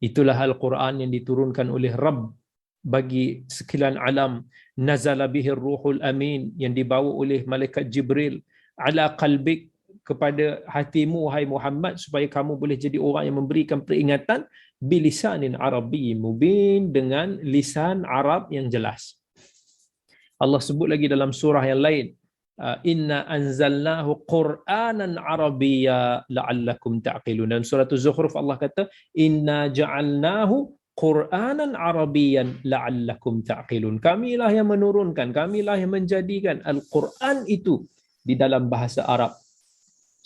Itulah Al-Quran yang diturunkan oleh Rabb bagi sekalian alam. Nazala bihi ar-ruhul amin, yang dibawa oleh malaikat Jibril ala qalbik, kepada hatimu wahai Muhammad, supaya kamu boleh jadi orang yang memberikan peringatan bilisanin arabiyyin mubin, dengan lisan Arab yang jelas. Allah sebut lagi dalam surah yang lain, inna anzalnahu qur'anan arabiyya la'allakum ta'qilun. Dalam surah Az-Zukhruf Allah kata inna ja'alnahu qur'anan arabiyyan la'allakum ta'qilun. Kamilah yang menurunkan, kamilah yang menjadikan Al-Quran itu di dalam bahasa Arab,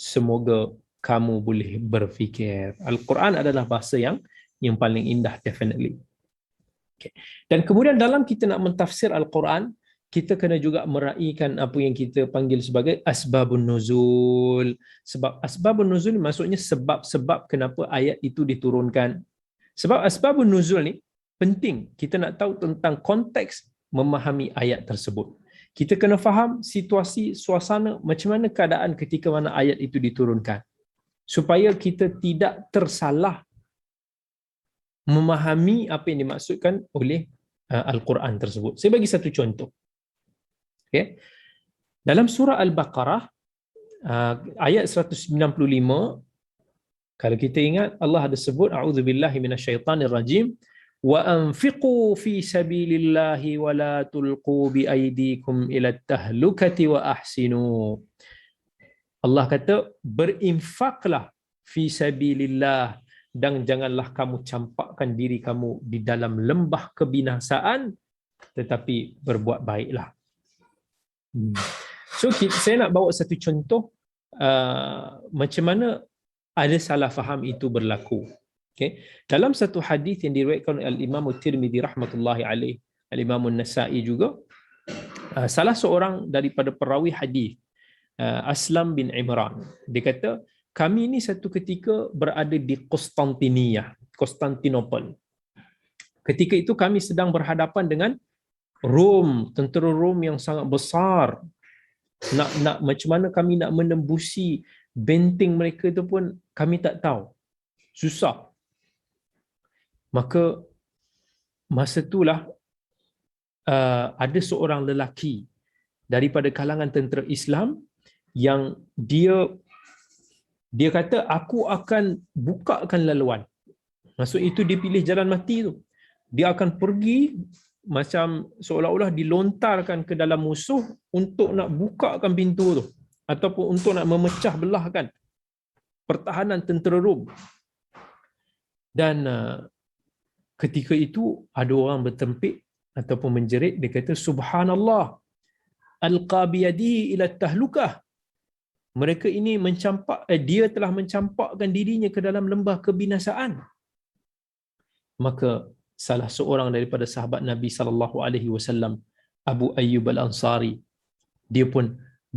semoga kamu boleh berfikir. Al-Quran adalah bahasa yang paling indah, definitely. Okay. Dan kemudian dalam kita nak mentafsir Al-Quran, kita kena juga meraihkan apa yang kita panggil sebagai asbabun nuzul. Sebab asbabun nuzul maksudnya sebab-sebab kenapa ayat itu diturunkan. Sebab asbabun nuzul ni penting. Kita nak tahu tentang konteks memahami ayat tersebut. Kita kena faham situasi, suasana, macam mana keadaan ketika mana ayat itu diturunkan. Supaya kita tidak tersalah memahami apa yang dimaksudkan oleh Al-Quran tersebut. Saya bagi satu contoh. Okay. Dalam surah Al-Baqarah, ayat 195, kalau kita ingat, Allah ada sebut, a'udzubillahi minasyaitanirrajim, wa anfiqu fi sabilillahi wa la tulqu bi aydikum ila tahlukati wa ahsinu. Allah kata, berinfaklah fi sabilillah, dan janganlah kamu campakkan diri kamu di dalam lembah kebinasaan, tetapi berbuat baiklah. So saya nak bawa satu contoh macam mana ada salah faham itu berlaku. Okay. Dalam satu hadis yang diriwayatkan oleh Al-Imam Tirmidzi rahmatullahi alaih, Al-Imam An-Nasa'i juga, salah seorang daripada perawi hadis, Aslam bin Imran, dia kata, kami ni satu ketika berada di Konstantinopel. Ketika itu kami sedang berhadapan dengan Rom, tentera Rom yang sangat besar. Nak macam mana kami nak menembusi benteng mereka itu pun kami tak tahu. Susah. Maka masa itulah ada seorang lelaki daripada kalangan tentera Islam yang dia kata, aku akan bukakan laluan. Maksud itu dia pilih jalan mati tu. Dia akan pergi macam seolah-olah dilontarkan ke dalam musuh untuk nak bukakan pintu tu, ataupun untuk nak memecah belahkan pertahanan tentera Rom. Dan ketika itu ada orang bertempik ataupun menjerit, dia kata, subhanallah, alqa biyadihi ila tahlukah. Mereka ini dia telah mencampakkan dirinya ke dalam lembah kebinasaan. Maka salah seorang daripada sahabat Nabi SAW, Abu Ayyub Al-Ansari, dia pun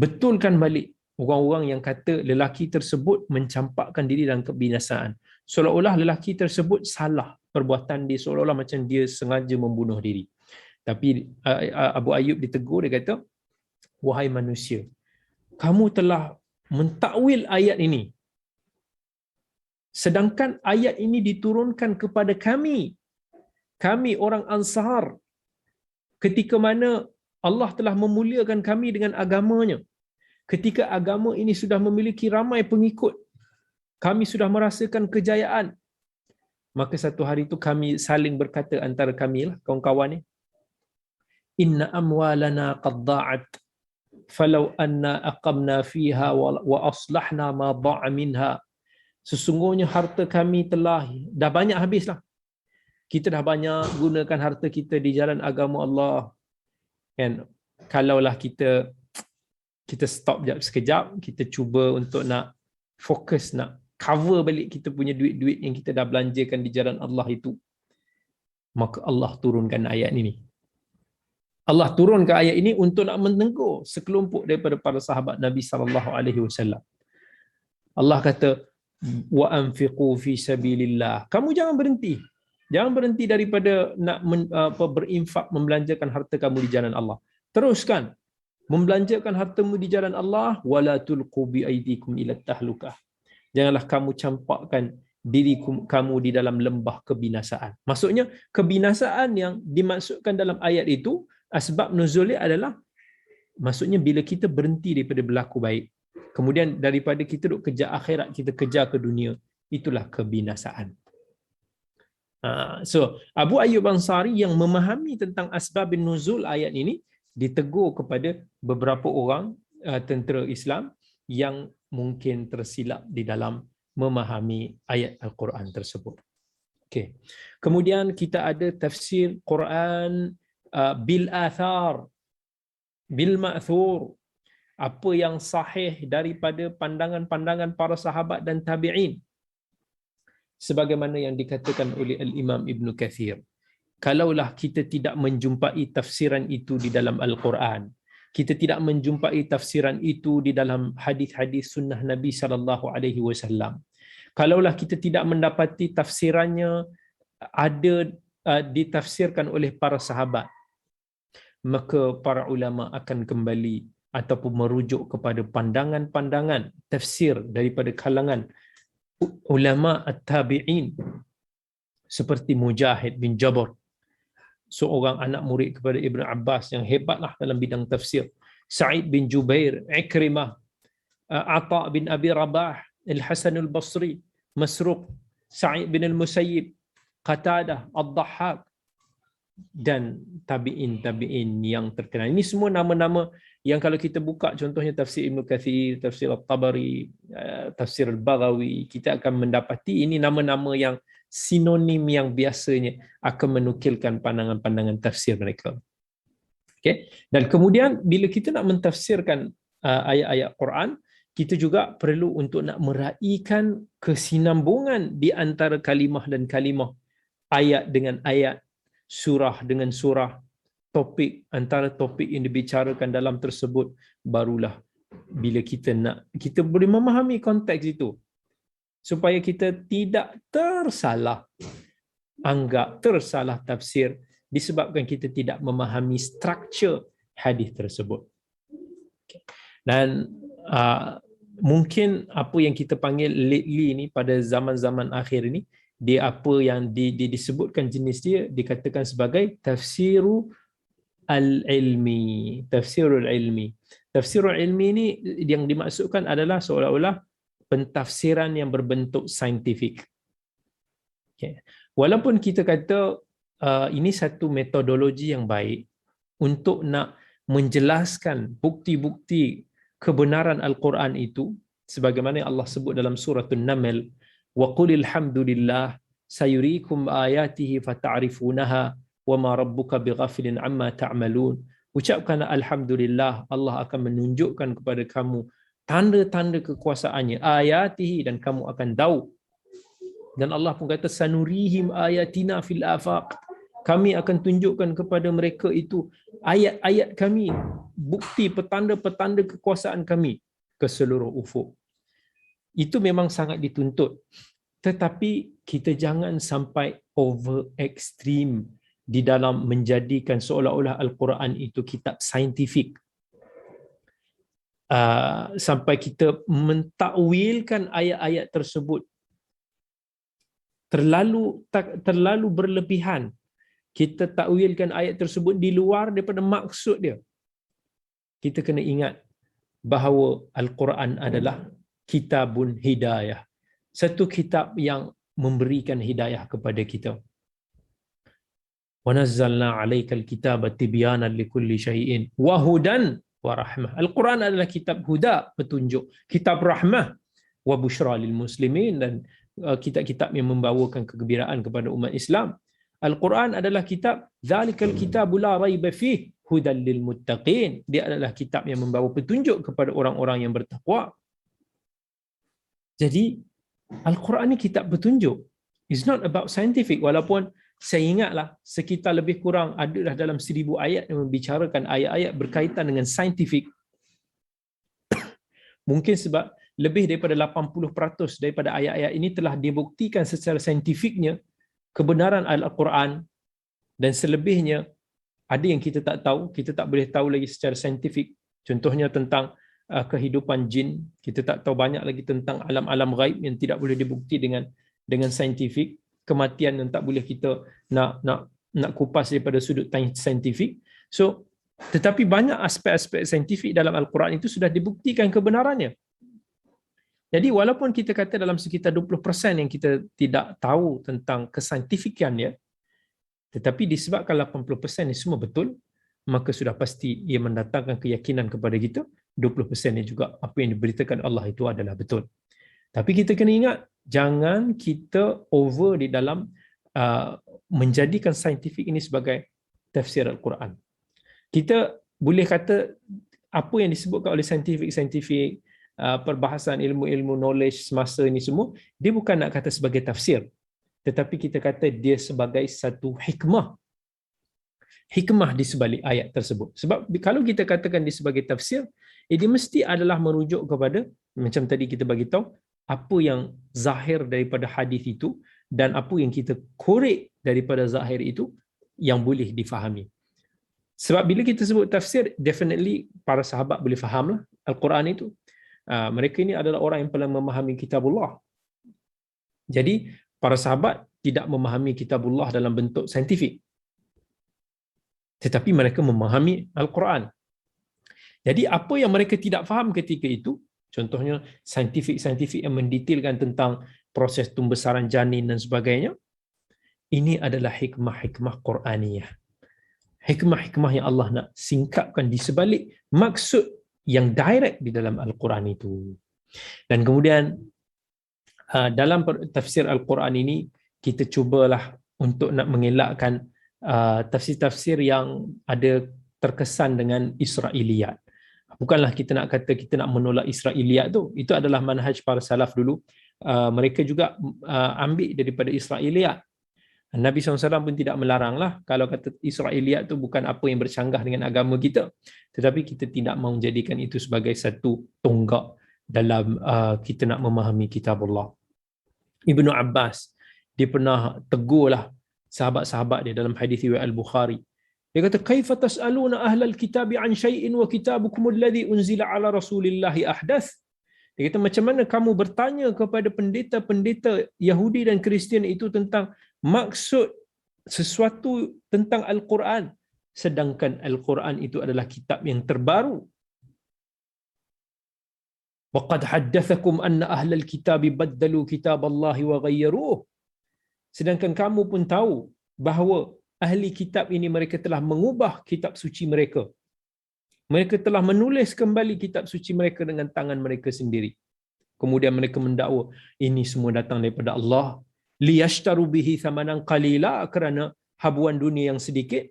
betulkan balik orang-orang yang kata lelaki tersebut mencampakkan diri dalam kebinasaan. Seolah-olah lelaki tersebut salah perbuatan dia, seolah-olah macam dia sengaja membunuh diri. Tapi Abu Ayyub ditegur, dia kata, wahai manusia, kamu telah mentakwil ayat ini, sedangkan ayat ini diturunkan kepada kami orang Ansar, ketika mana Allah telah memuliakan kami dengan agamanya. Ketika agama ini sudah memiliki ramai pengikut, kami sudah merasakan kejayaan. Maka satu hari itu kami saling berkata antara kami lah, kawan-kawan ni, inna amwalana qad da'at falau anna aqamna fiha wa aslahna ma da'a minha. Sesungguhnya harta kami dah banyak habislah. Kita dah banyak gunakan harta kita di jalan agama Allah. Kan, kalaulah kita stop sekejap, kita cuba untuk nak fokus, nak cover balik kita punya duit-duit yang kita dah belanjakan di jalan Allah itu, maka Allah turunkan ayat ini. Allah turunkan ayat ini untuk nak menegur sekelompok daripada para sahabat Nabi SAW. Allah kata, wa anfiqu fi sabilillah. Kamu jangan berhenti. Jangan berhenti daripada nak berinfak, membelanjakan harta kamu di jalan Allah. Teruskan membelanjakan hartamu di jalan Allah. Wala tulqu bi aydikum ila tahlukah. Janganlah kamu campakkan diri kamu di dalam lembah kebinasaan. Maksudnya kebinasaan yang dimaksudkan dalam ayat itu, asbab nuzulnya adalah, maksudnya bila kita berhenti daripada berlaku baik, kemudian daripada kita duk kejar akhirat, kita kejar ke dunia, itulah kebinasaan. So Abu Ayyub Ansari yang memahami tentang asbab nuzul ayat ini ditegur kepada beberapa orang tentera Islam yang mungkin tersilap di dalam memahami ayat Al-Quran tersebut. Okay. Kemudian kita ada tafsir Quran bil athar, bil ma'thur, apa yang sahih daripada pandangan-pandangan para sahabat dan tabi'in. Sebagaimana yang dikatakan oleh Al-Imam Ibn Kathir, kalaulah kita tidak menjumpai tafsiran itu di dalam Al-Quran, kita tidak menjumpai tafsiran itu di dalam hadis-hadis sunnah Nabi SAW, kalaulah kita tidak mendapati tafsirannya ada ditafsirkan oleh para sahabat, maka para ulama akan kembali ataupun merujuk kepada pandangan-pandangan tafsir daripada kalangan ulama at-tabi'in, seperti Mujahid bin Jabr, seorang anak murid kepada Ibn Abbas yang hebatlah dalam bidang tafsir, Sa'id bin Jubair, Ikrimah, Ata bin Abi Rabah, Al-Hasan al-Basri, Masruq, Sa'id bin al-Musayyib, Qatadah, Ad-Dhahhak, dan tabi'in yang terkenal. Ini semua nama-nama yang kalau kita buka contohnya tafsir Ibn Kathir, tafsir At-Tabari, tafsir Al-Baghawi, kita akan mendapati ini nama-nama yang sinonim yang biasanya akan menukilkan pandangan-pandangan tafsir mereka. Okay? Dan kemudian bila kita nak mentafsirkan ayat-ayat Quran, kita juga perlu untuk nak meraihkan kesinambungan di antara kalimah dan kalimah, ayat dengan ayat, surah dengan surah, topik antara topik yang dibicarakan dalam tersebut. Barulah bila kita boleh memahami konteks itu, supaya kita tidak anggap tersalah tafsir disebabkan kita tidak memahami struktur hadis tersebut. Dan mungkin apa yang kita panggil lately ni, pada zaman-zaman akhir ini, dia apa yang disebutkan jenis dia dikatakan sebagai tafsirul al-ilmi. Tafsirul ilmi. Tafsirul ilmi ni yang dimaksudkan adalah seolah-olah pentafsiran yang berbentuk saintifik. Okay. Walaupun kita kata ini satu metodologi yang baik untuk nak menjelaskan bukti-bukti kebenaran Al-Quran itu, sebagaimana Allah sebut dalam surah An-Naml, wa qulil hamdulillah sayuriikum ayatihi fata'rifunaha wa ma rabbuka bighafilin amma ta'malun. Ucapkan alhamdulillah, Allah akan menunjukkan kepada kamu tanda-tanda kekuasaannya, ayatihi, dan kamu akan tahu. Dan Allah pun kata sanurihim ayatina fil afaq, Kami akan tunjukkan kepada mereka itu ayat-ayat kami, bukti petanda-petanda kekuasaan kami ke seluruh ufuk. Itu memang sangat dituntut. Tetapi kita jangan sampai over extreme di dalam menjadikan seolah-olah Al-Quran itu kitab saintifik. Sampai kita mentakwilkan ayat-ayat tersebut terlalu berlebihan. Kita takwilkan ayat tersebut di luar daripada maksud dia. Kita kena ingat bahawa Al-Quran adalah kitabun hidayah. Satu kitab yang memberikan hidayah kepada kita. Wa nazzalna 'alaikal kitaba tibyanan likulli syai'in wa hudan wa rahmah. Al-Quran adalah kitab huda, petunjuk, kitab rahmah, wa busyra lil muslimin, dan kitab-kitab yang membawakan kegembiraan kepada umat Islam. Al-Quran adalah kitab zalikal kitabu la raiba fih hudan lil muttaqin. Dia adalah kitab yang membawa petunjuk kepada orang-orang yang bertakwa. Jadi Al-Quran ni kitab petunjuk. It's not about scientific. Walaupun saya ingatlah sekitar lebih kurang adalah dalam 1000 ayat yang membicarakan ayat-ayat berkaitan dengan saintifik. Mungkin sebab lebih daripada 80% daripada ayat-ayat ini telah dibuktikan secara saintifiknya kebenaran Al-Quran, dan selebihnya ada yang kita tak tahu, kita tak boleh tahu lagi secara saintifik. Contohnya tentang kehidupan jin, kita tak tahu banyak lagi tentang alam-alam ghaib yang tidak boleh dibukti dengan saintifik, kematian yang tak boleh kita nak kupas daripada sudut saintifik. So, tetapi banyak aspek-aspek saintifik dalam Al-Quran itu sudah dibuktikan kebenarannya. Jadi walaupun kita kata dalam sekitar 20% yang kita tidak tahu tentang kesaintifikannya, tetapi disebabkan 80% ini semua betul, maka sudah pasti ia mendatangkan keyakinan kepada kita 20% ini juga apa yang diberitakan Allah itu adalah betul. Tapi kita kena ingat, jangan kita over di dalam menjadikan saintifik ini sebagai tafsir Al-Quran. Kita boleh kata apa yang disebutkan oleh saintifik perbahasan ilmu-ilmu knowledge semasa ini semua, dia bukan nak kata sebagai tafsir, tetapi kita kata dia sebagai satu hikmah di sebalik ayat tersebut. Sebab kalau kita katakan dia sebagai tafsir, dia mesti adalah merujuk kepada, macam tadi kita bagi tahu, apa yang zahir daripada hadis itu dan apa yang kita korek daripada zahir itu yang boleh difahami. Sebab bila kita sebut tafsir, definitely para sahabat boleh fahamlah Al-Quran itu. Mereka ini adalah orang yang paling memahami kitabullah. Jadi para sahabat tidak memahami kitabullah dalam bentuk saintifik, tetapi mereka memahami Al-Quran. Jadi apa yang mereka tidak faham ketika itu, contohnya saintifik yang mendetailkan tentang proses pembesaran janin dan sebagainya, ini adalah hikmah-hikmah Quraniyah. Hikmah-hikmah yang Allah nak singkapkan di sebalik maksud yang direct di dalam Al-Quran itu. Dan kemudian dalam tafsir Al-Quran ini, kita cubalah untuk nak mengelakkan tafsir-tafsir yang ada terkesan dengan Israiliyat. Bukanlah kita nak kata kita nak menolak Israiliyat tu. Itu adalah manhaj para salaf dulu. Mereka juga ambil daripada Israiliyat. Nabi SAW pun tidak melaranglah kalau kata Israiliyat tu bukan apa yang bercanggah dengan agama kita. Tetapi kita tidak mahu menjadikan itu sebagai satu tonggak dalam kita nak memahami kitabullah. Ibnu Abbas, dia pernah tegurlah sahabat-sahabat dia dalam hadis riwayat Al-Bukhari. Dia kata, "Kaifa tas'aluna ahlal kitabi an syai'in wa kitabukum alladhi unzila ala rasulillahi ahdath?" Dia kata, macam mana kamu bertanya kepada pendeta-pendeta Yahudi dan Kristian itu tentang maksud sesuatu tentang Al-Quran, sedangkan Al-Quran itu adalah kitab yang terbaru. وَقَدْ حَدَّثَكُمْ أَنَّ أَهْلَ الْكِتَابِ بَدَّلُوا كِتَابَ اللَّهِ وَغَيَّرُوهُ. Sedangkan kamu pun tahu bahawa ahli kitab ini mereka telah mengubah kitab suci mereka. Mereka telah menulis kembali kitab suci mereka dengan tangan mereka sendiri. Kemudian mereka mendakwa ini semua datang daripada Allah. Liyashtaru bihi thamanan qalila, kerana habuan dunia yang sedikit.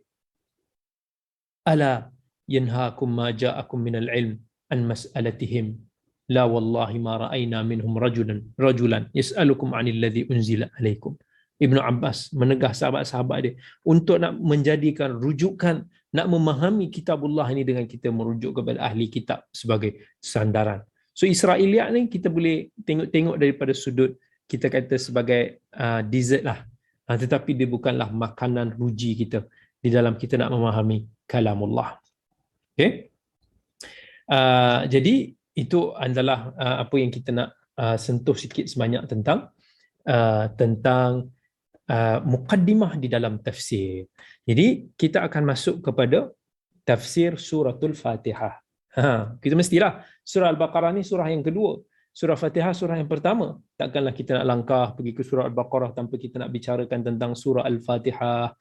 Ala yanhaakum ma ja'akum minal ilm an mas'alatihim. La wallahi ma ra'ayna minhum rajulan yas'alukum 'anil ladzi unzila 'alaikum. Ibnu Abbas menegah sahabat-sahabat dia untuk nak menjadikan rujukan, nak memahami kitabullah ini dengan kita merujuk kepada ahli kitab sebagai sandaran. So Israiliyat ni kita boleh tengok-tengok daripada sudut kita kata sebagai dessert lah. Tetapi dia bukanlah makanan ruji kita di dalam kita nak memahami kalamullah. Okay? Jadi itu adalah apa yang kita nak sentuh sikit sebanyak tentang muqaddimah di dalam tafsir. Jadi kita akan masuk kepada tafsir suratul Fatihah. Kita mestilah surah Al-Baqarah ni surah yang kedua. Surah Fatihah surah yang pertama. Takkanlah kita nak langkah pergi ke surah Al-Baqarah tanpa kita nak bicarakan tentang surah Al-Fatihah,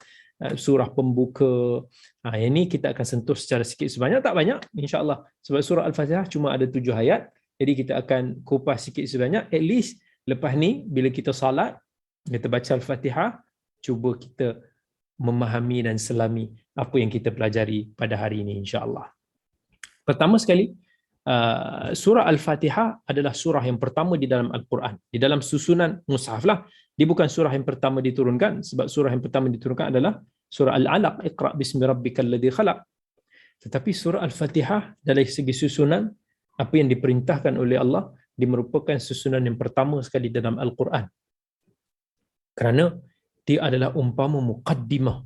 surah pembuka. Yang ini kita akan sentuh secara sikit sebanyak, tak banyak insya-Allah. Sebab surah Al-Fatihah cuma ada 7 ayat. Jadi kita akan kupas sikit sebanyak. At least lepas ni bila kita salat, kita baca Al-Fatihah, cuba kita memahami dan selami apa yang kita pelajari pada hari ini insya-Allah. Pertama sekali, surah Al-Fatihah adalah surah yang pertama di dalam Al-Quran. Di dalam susunan mushaf lah. Dia bukan surah yang pertama diturunkan, sebab surah yang pertama diturunkan adalah surah Al-Alaq, Iqra' bismi rabbikal ladzi khalaq. Tetapi surah Al-Fatihah dari segi susunan, apa yang diperintahkan oleh Allah, dia merupakan susunan yang pertama sekali dalam Al-Quran. Kerana dia adalah umpama muqaddimah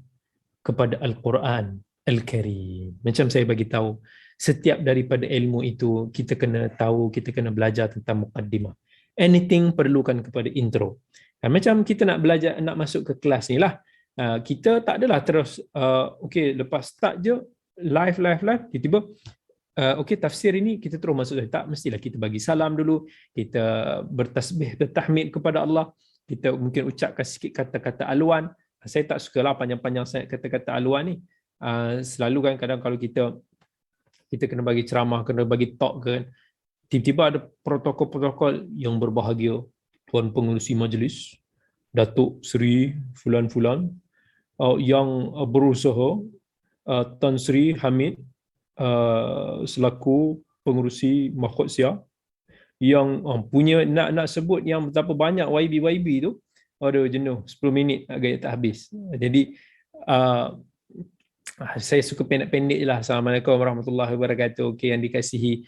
kepada Al-Quran Al-Karim. Macam saya bagi tahu, setiap daripada ilmu itu kita kena tahu, kita kena belajar tentang muqaddimah. Anything perlukan kepada intro. Macam kita nak belajar, nak masuk ke kelas ni lah, kita tak adalah terus okey lepas start je live tiba-tiba okey tafsir ini kita terus masuk. Tak, mestilah kita bagi salam dulu, kita bertasbih, bertahmid kepada Allah, kita mungkin ucapkan sikit kata-kata aluan. Saya tak sukalah panjang-panjang sangat kata-kata aluan ni. Selalu kan kadang kalau kita kena bagi ceramah, kena bagi talk kan, tiba-tiba ada protokol-protokol yang berbahagia. Tuan Pengerusi Majlis, Datuk Seri Fulan-Fulan, yang berusaha, Tan Sri Hamid, selaku Pengerusi Mahkotsia, yang punya nak sebut yang betapa banyak YB tu, aduh jenuh, 10 minit agak tak habis. Jadi saya suka pendek-pendek je lah. Assalamualaikum warahmatullahi wabarakatuh. Okey, yang dikasihi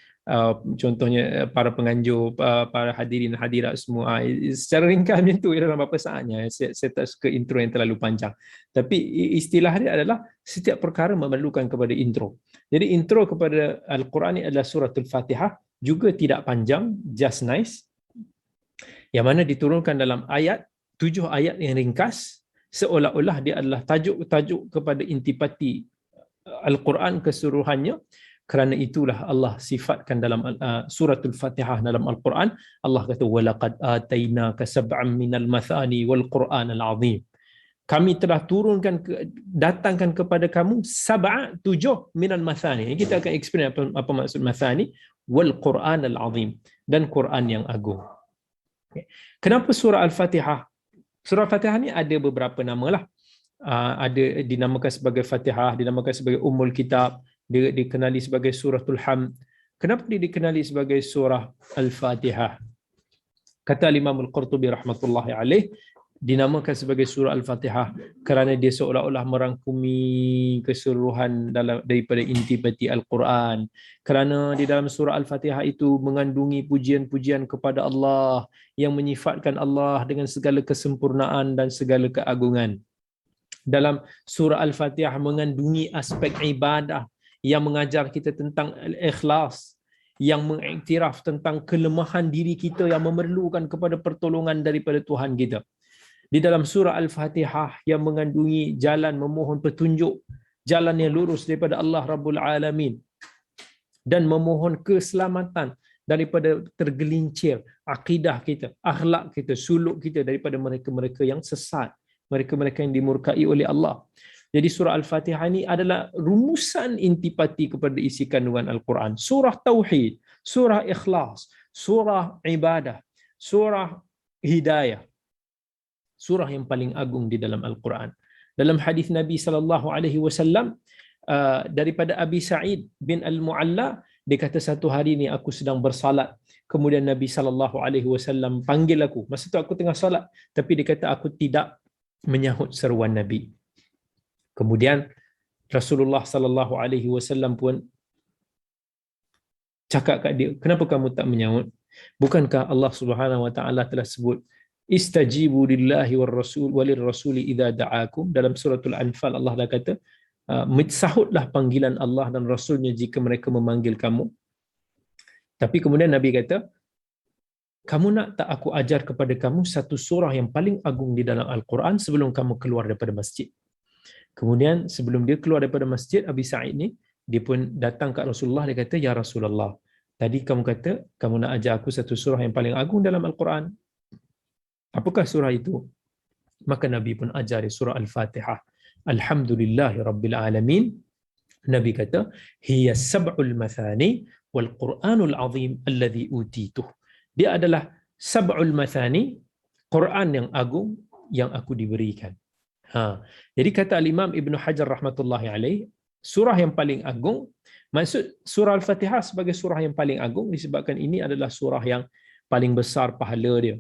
contohnya para penganjur, para hadirin hadirat semua. Secara ringkas macam tu dalam beberapa saatnya. Saya tak suka intro yang terlalu panjang. Tapi istilah dia adalah setiap perkara memerlukan kepada intro. Jadi intro kepada Al-Quran ni adalah suratul Fatihah, juga tidak panjang, just nice. Yang mana diturunkan dalam 7 ayat yang ringkas, seolah-olah dia adalah tajuk-tajuk kepada intipati Al-Quran keseluruhannya. Kerana itulah Allah sifatkan dalam suratul Fatihah dalam Al-Quran, Allah kata walaqad atainaka sab'an minal mathani wal Qur'anal azim. Kami telah turunkan datangkan kepada kamu 7 minal mathani. Kita akan explain apa maksud mathani, wal Qur'anal azim, dan Quran yang agung. Kenapa surah Al-Fatihah? Surah Fatihah ni ada beberapa nama lah. Ada dinamakan sebagai Fatihah, dinamakan sebagai Ummul Kitab, dia dikenali sebagai Suratul Hamd. Kenapa dia dikenali sebagai surah Al-Fatihah? Kata Imam Al-Qurtubi rahmatullahi alaih, dinamakan sebagai surah Al-Fatihah kerana dia seolah-olah merangkumi keseluruhan daripada intipati Al-Quran. Kerana di dalam surah Al-Fatihah itu mengandungi pujian-pujian kepada Allah, yang menyifatkan Allah dengan segala kesempurnaan dan segala keagungan. Dalam surah Al-Fatihah mengandungi aspek ibadah yang mengajar kita tentang al-ikhlas, yang mengiktiraf tentang kelemahan diri kita yang memerlukan kepada pertolongan daripada Tuhan kita. Di dalam surah Al-Fatihah yang mengandungi jalan memohon petunjuk, jalan yang lurus daripada Allah Rabbul Alamin, dan memohon keselamatan daripada tergelincir akidah kita, akhlak kita, suluk kita daripada mereka-mereka yang sesat, mereka-mereka yang dimurkai oleh Allah. Jadi surah Al-Fatihah ini adalah rumusan intipati kepada isi kandungan Al-Quran. Surah Tauhid, surah Ikhlas, surah Ibadah, surah Hidayah. Surah yang paling agung di dalam Al-Quran. Dalam hadis Nabi SAW, daripada Abi Sa'id bin Al-Mu'alla, dia kata satu hari ni aku sedang bersalat, kemudian Nabi SAW panggil aku. Masa tu aku tengah salat, tapi dia kata aku tidak menyahut seruan Nabi. Kemudian Rasulullah sallallahu alaihi wasallam pun cakap kat dia, kenapa kamu tak menyahut? Bukankah Allah Subhanahu wa taala telah sebut istajibu lillahi war rasul walir rasuli idza da'akum, dalam suratul Anfal Allah dah kata sahutlah panggilan Allah dan Rasulnya jika mereka memanggil kamu. Tapi kemudian Nabi kata, kamu nak tak aku ajar kepada kamu satu surah yang paling agung di dalam Al-Quran sebelum kamu keluar daripada masjid. Kemudian sebelum dia keluar daripada masjid, Abi Sa'id ni, dia pun datang ke Rasulullah, dia kata, ya Rasulullah, tadi kamu kata kamu nak ajar aku satu surah yang paling agung dalam Al-Quran. Apakah surah itu? Maka Nabi pun ajar surah Al-Fatihah. Alhamdulillahi Rabbil Alamin. Nabi kata, hiya sab'ul mathani wal Qur'anul azim alladhi utituh. Dia adalah sab'ul mathani, Quran yang agung yang aku diberikan. Jadi kata Al-Imam Ibn Hajar rahmatullahi alaih, surah yang paling agung, maksud surah Al-Fatihah sebagai surah yang paling agung disebabkan ini adalah surah yang paling besar pahala dia.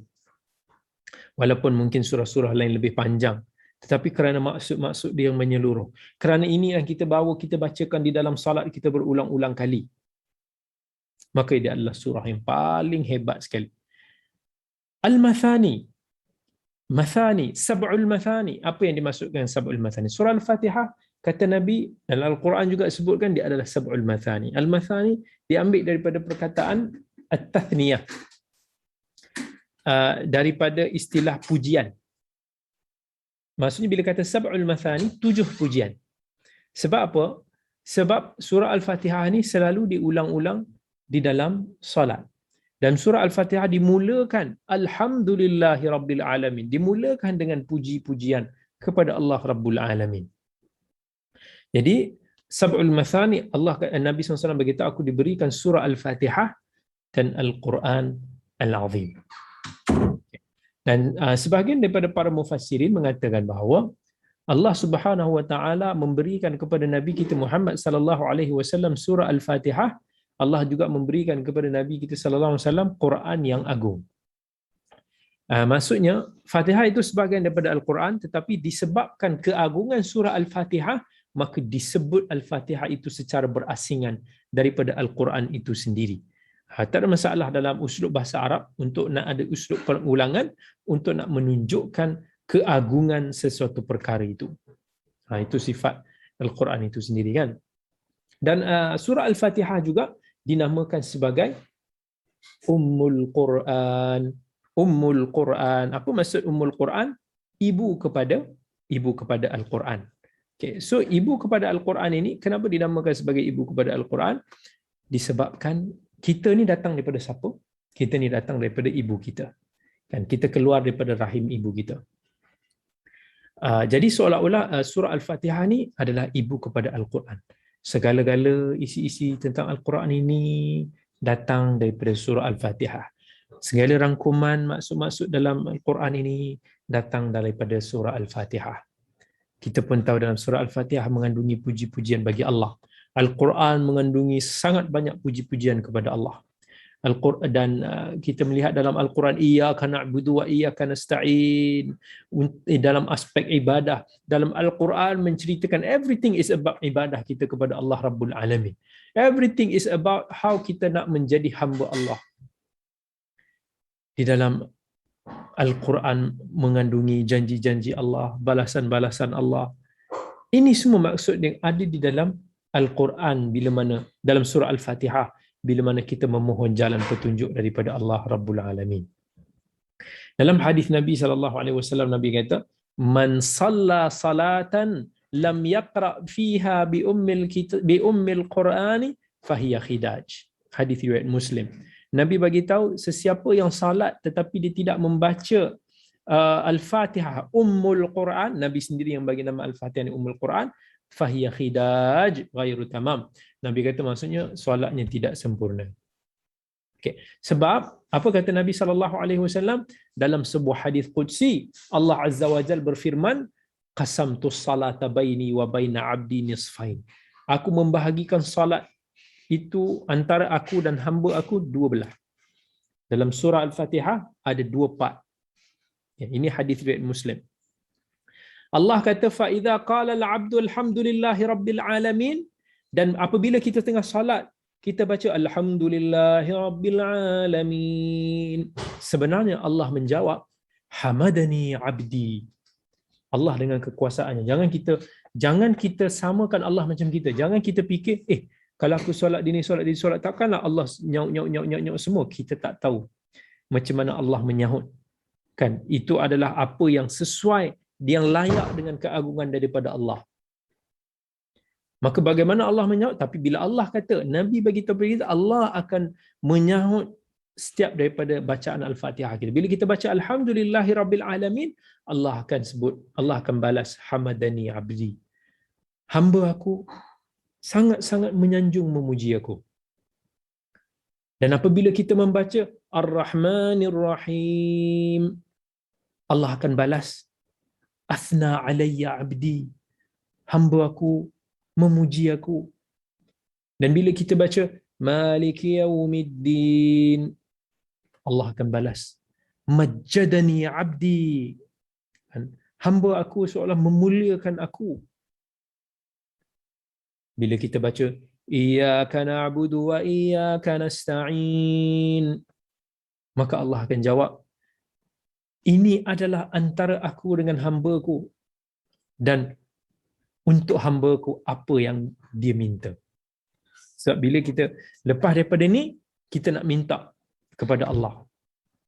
Walaupun mungkin surah-surah lain lebih panjang, tetapi kerana maksud-maksud dia yang menyeluruh. Kerana ini yang kita bawa, kita bacakan di dalam salat kita berulang-ulang kali. Maka dia adalah surah yang paling hebat sekali. Al-Mathani. Mathani, sab'ul mathani. Apa yang dimaksudkan sab'ul mathani? Surah Al-Fatihah, kata Nabi, dalam Al-Quran juga sebutkan dia adalah sab'ul mathani. Al-Mathani diambil daripada perkataan at-tathniyah. Daripada istilah pujian. Maksudnya bila kata sab'ul mathani, 7 pujian. Sebab apa? Sebab surah Al-Fatihah ni selalu diulang-ulang di dalam solat. Dan surah Al-Fatihah dimulakan Alhamdulillahi Rabbil Alamin. Dimulakan dengan puji-pujian kepada Allah Rabbul Alamin. Jadi, sab'ul mathani, Nabi SAW berkata, aku diberikan surah Al-Fatihah dan Al-Quran Al-Azim. Dan sebahagian daripada para mufassirin mengatakan bahawa Allah Subhanahu wa taala memberikan kepada Nabi kita Muhammad sallallahu alaihi wasallam surah Al-Fatihah, Allah juga memberikan kepada Nabi kita sallallahu alaihi wasallam Quran yang agung. Maksudnya Fatihah itu sebahagian daripada Al-Quran, tetapi disebabkan keagungan surah Al-Fatihah, maka disebut Al-Fatihah itu secara berasingan daripada Al-Quran itu sendiri. Tak ada masalah dalam uslub bahasa Arab untuk nak ada uslub pengulangan untuk nak menunjukkan keagungan sesuatu perkara itu. Itu sifat Al-Quran itu sendiri kan. Dan surah Al-Fatihah juga dinamakan sebagai Ummul Quran. Ummul Quran. Apa maksud Ummul Quran? Ibu kepada Al-Quran. Okay. So ibu kepada Al-Quran ini kenapa dinamakan sebagai ibu kepada Al-Quran? Disebabkan kita ni datang daripada siapa? Kita ni datang daripada ibu kita. Kan kita keluar daripada rahim ibu kita. Jadi seolah-olah surah Al-Fatihah ni adalah ibu kepada Al-Quran. Segala-gala isi-isi tentang Al-Quran ini datang daripada surah Al-Fatihah. Segala rangkuman maksud-maksud dalam Al-Quran ini datang daripada surah Al-Fatihah. Kita pun tahu dalam surah Al-Fatihah mengandungi puji-pujian bagi Allah. Al-Quran mengandungi sangat banyak puji-pujian kepada Allah. Al-Quran, dan kita melihat dalam Al-Quran, iyyaka na'budu wa iyyaka nasta'in, dalam aspek ibadah. Dalam Al-Quran menceritakan everything is about ibadah kita kepada Allah Rabbul Alamin. Everything is about how kita nak menjadi hamba Allah. Di dalam Al-Quran mengandungi janji-janji Allah, balasan-balasan Allah. Ini semua maksud yang ada di dalam Al-Quran bila mana dalam surah Al-Fatihah, bila mana kita memohon jalan petunjuk daripada Allah Rabbul Alamin. Dalam hadis Nabi SAW, Nabi kata, man salla salatan lam yaqra fiha bi ummil Qur'ani fahiya khidaj. Hadis riwayat Muslim. Nabi bagi tahu sesiapa yang salat tetapi dia tidak membaca Al-Fatihah, Ummul Quran, Nabi sendiri yang bagi nama Al-Fatihah ni Ummul Quran, fahiya khidaj ghairu tamam. Nabi kata maksudnya solatnya tidak sempurna. Okay. Sebab apa kata Nabi SAW dalam sebuah hadis qudsi, Allah Azza wa Jalla berfirman, qasamtu salata baini wa baina 'abdi nisfain. Aku membahagikan salat itu antara aku dan hamba aku dua belah. Dalam surah Al-Fatihah ada dua part. Ini hadis riwayat Muslim. Allah kata fa idza qala al-'abdu alhamdulillahi rabbil alamin, dan apabila kita tengah salat kita baca alhamdulillahi rabbil alamin, sebenarnya Allah menjawab hamadani abdi. Allah dengan kekuasaannya. Jangan kita samakan Allah macam kita. Jangan kita fikir kalau aku solat di ni solat takkanlah Allah nyaut semua. Kita tak tahu macam mana Allah menyahut. Kan itu adalah apa yang sesuai, yang layak dengan keagungan daripada Allah. Maka bagaimana Allah menyahut? Tapi bila Allah kata, Nabi bagi tahu kita, Allah akan menyahut setiap daripada bacaan Al-Fatihah kita. Bila kita baca alhamdulillahi rabbil alamin, Allah akan sebut, Allah akan balas hamadani abdi. Hamba aku sangat-sangat menyanjung memuji aku. Dan apabila kita membaca Ar-Rahmanir Rahim, Allah akan balas asna alayya abdi. Hamba aku memuji aku. Dan bila kita baca Maliki Yaumiddin, Allah akan balas majjadani abdi. Hamba aku seolah memuliakan aku. Bila kita baca Iyyaka na'budu wa iyyaka nasta'in, maka Allah akan jawab, ini adalah antara aku dengan hamba-Ku, dan untuk hamba-Ku apa yang dia minta. Sebab bila kita lepas daripada ni, kita nak minta kepada Allah.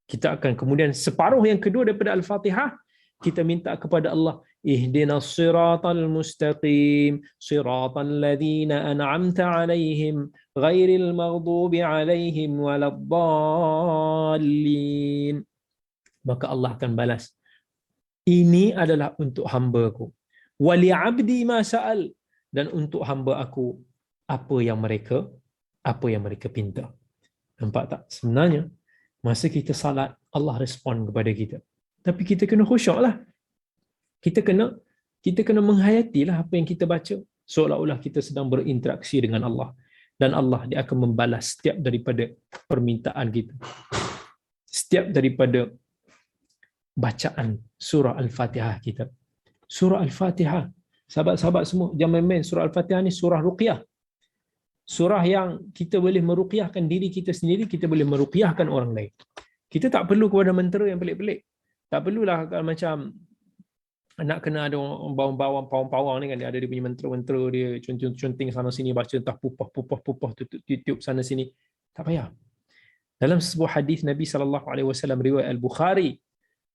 Kita akan kemudian separuh yang kedua daripada Al-Fatihah, kita minta kepada Allah, ihdinas siratal mustaqim siratal ladzina an'amta alaihim ghairil maghdubi alaihim waladdallin. Maka Allah akan balas, ini adalah untuk hamba-Ku. Wali abdi ma sa'al, dan untuk hamba aku apa yang mereka pinta. Nampak tak? Sebenarnya masa kita salat, Allah respon kepada kita. Tapi kita kena khusyuklah. Kita kena menghayatilah apa yang kita baca, seolah-olah kita sedang berinteraksi dengan Allah, dan Allah dia akan membalas setiap daripada permintaan kita. Setiap daripada bacaan surah Al-Fatihah kita. Surah Al-Fatihah, sahabat-sahabat semua, jangan main-main. Surah Al-Fatihah ni surah ruqyah. Surah yang kita boleh meruqyahkan diri kita sendiri, kita boleh meruqyahkan orang lain. Kita tak perlu kepada mentera yang pelik-pelik. Tak perlulah macam nak kena ada bawang-bawang, pawang-pawang ni kan, dia ada dia punya mentera-mentera dia, cunting sana sini, baca entah pupah, tiup sana sini. Tak payah. Dalam sebuah hadis Nabi SAW, riwayat Al-Bukhari,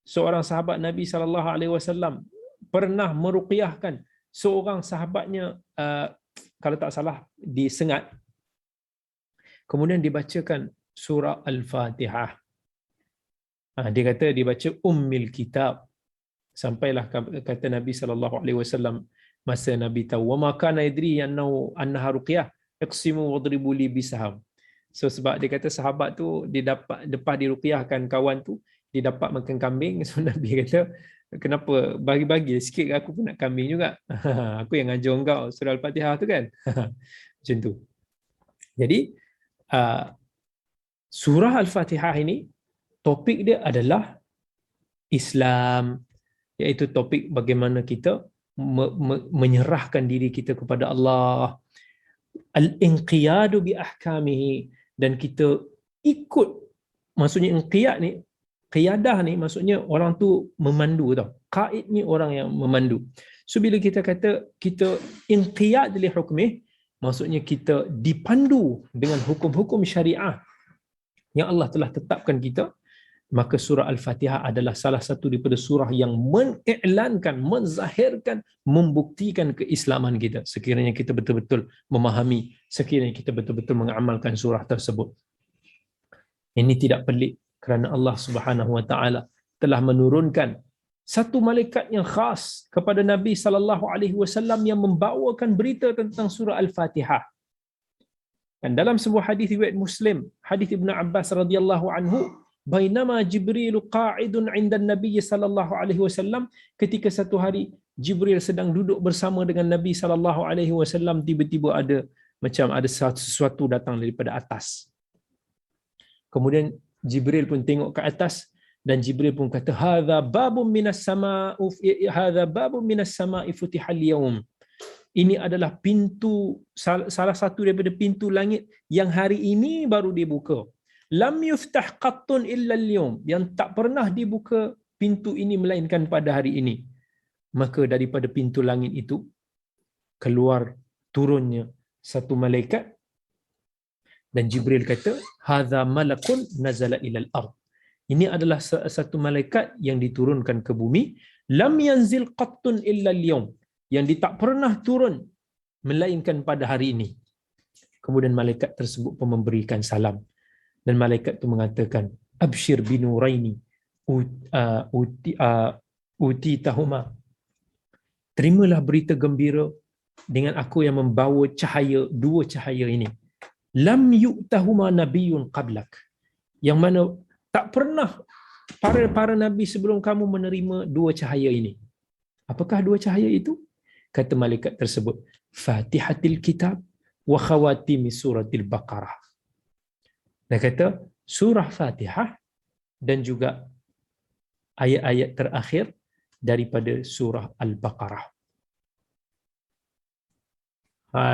seorang sahabat Nabi SAW pernah meruqyahkan seorang sahabatnya, kalau tak salah disengat. Kemudian dibacakan surah Al-Fatihah. Dia kata dibaca Ummil Kitab. Sampailah kata Nabi SAW, masa Nabi tahu, wa ma kana yadri annaha ruqyah iqsimu wadribu li bisaham. So sebab dia kata sahabat tu dia dapat lepas diruqyahkan kawan tu, dia dapat makan kambing. So Nabi kata, kenapa bagi-bagi sikit, aku pun nak kambing juga. Aku yang ajar engkau surah Al-Fatihah tu kan. Macam tu. Jadi surah Al-Fatihah ini topik dia adalah Islam, iaitu topik bagaimana kita menyerahkan diri kita kepada Allah, al-inqiyadu bi ahkamihi, dan kita ikut. Maksudnya inqiyad ni, qiyadah ni maksudnya orang tu memandu tau. Qaid ni orang yang memandu. So bila kita kata kita inqiyad li hukmih, maksudnya kita dipandu dengan hukum-hukum syariah yang Allah telah tetapkan kita. Maka surah Al-Fatihah adalah salah satu daripada surah yang mengiklankan, menzahirkan, membuktikan keislaman kita. Sekiranya kita betul-betul memahami, sekiranya kita betul-betul mengamalkan surah tersebut. Ini tidak pelik kerana Allah Subhanahu Wa Taala telah menurunkan satu malaikat yang khas kepada Nabi sallallahu alaihi wasallam yang membawakan berita tentang surah Al-Fatihah. Dan dalam sebuah hadis riwayat Muslim, hadis Ibnu Abbas radhiyallahu anhu, bainama Jibril qa'idun 'inda Nabi sallallahu alaihi wasallam, ketika satu hari Jibril sedang duduk bersama dengan Nabi sallallahu alaihi wasallam, tiba-tiba ada sesuatu datang daripada atas. Kemudian Jibril pun tengok ke atas, Dan Jibril pun kata, hadza babun minas sama'i futihal yaum. Ini adalah pintu, salah satu daripada pintu langit yang hari ini baru dibuka. Lam yuftah qattun illa al-yawm, yang tak pernah dibuka pintu ini melainkan pada hari ini. Maka daripada pintu langit itu keluar turunnya satu malaikat, dan Jibril kata, hadza malakun nazala ilal ard. Ini adalah satu malaikat yang diturunkan ke bumi. Lam yanzil qattun illa al-yawm, yang dia tak pernah turun melainkan pada hari ini. Kemudian malaikat tersebut pun memberikan salam, dan malaikat itu mengatakan, abshir binuraini utitahuma. Terimalah berita gembira dengan aku yang membawa cahaya, dua cahaya ini. Lam yu'tahuma nabiyyun qablak, yang mana tak pernah para nabi sebelum kamu menerima dua cahaya ini. Apakah dua cahaya itu? Kata malaikat tersebut, Fatihatil Kitab wa khawatimi suratil Baqarah. Dia kata surah Fatihah dan juga ayat-ayat terakhir daripada surah Al-Baqarah.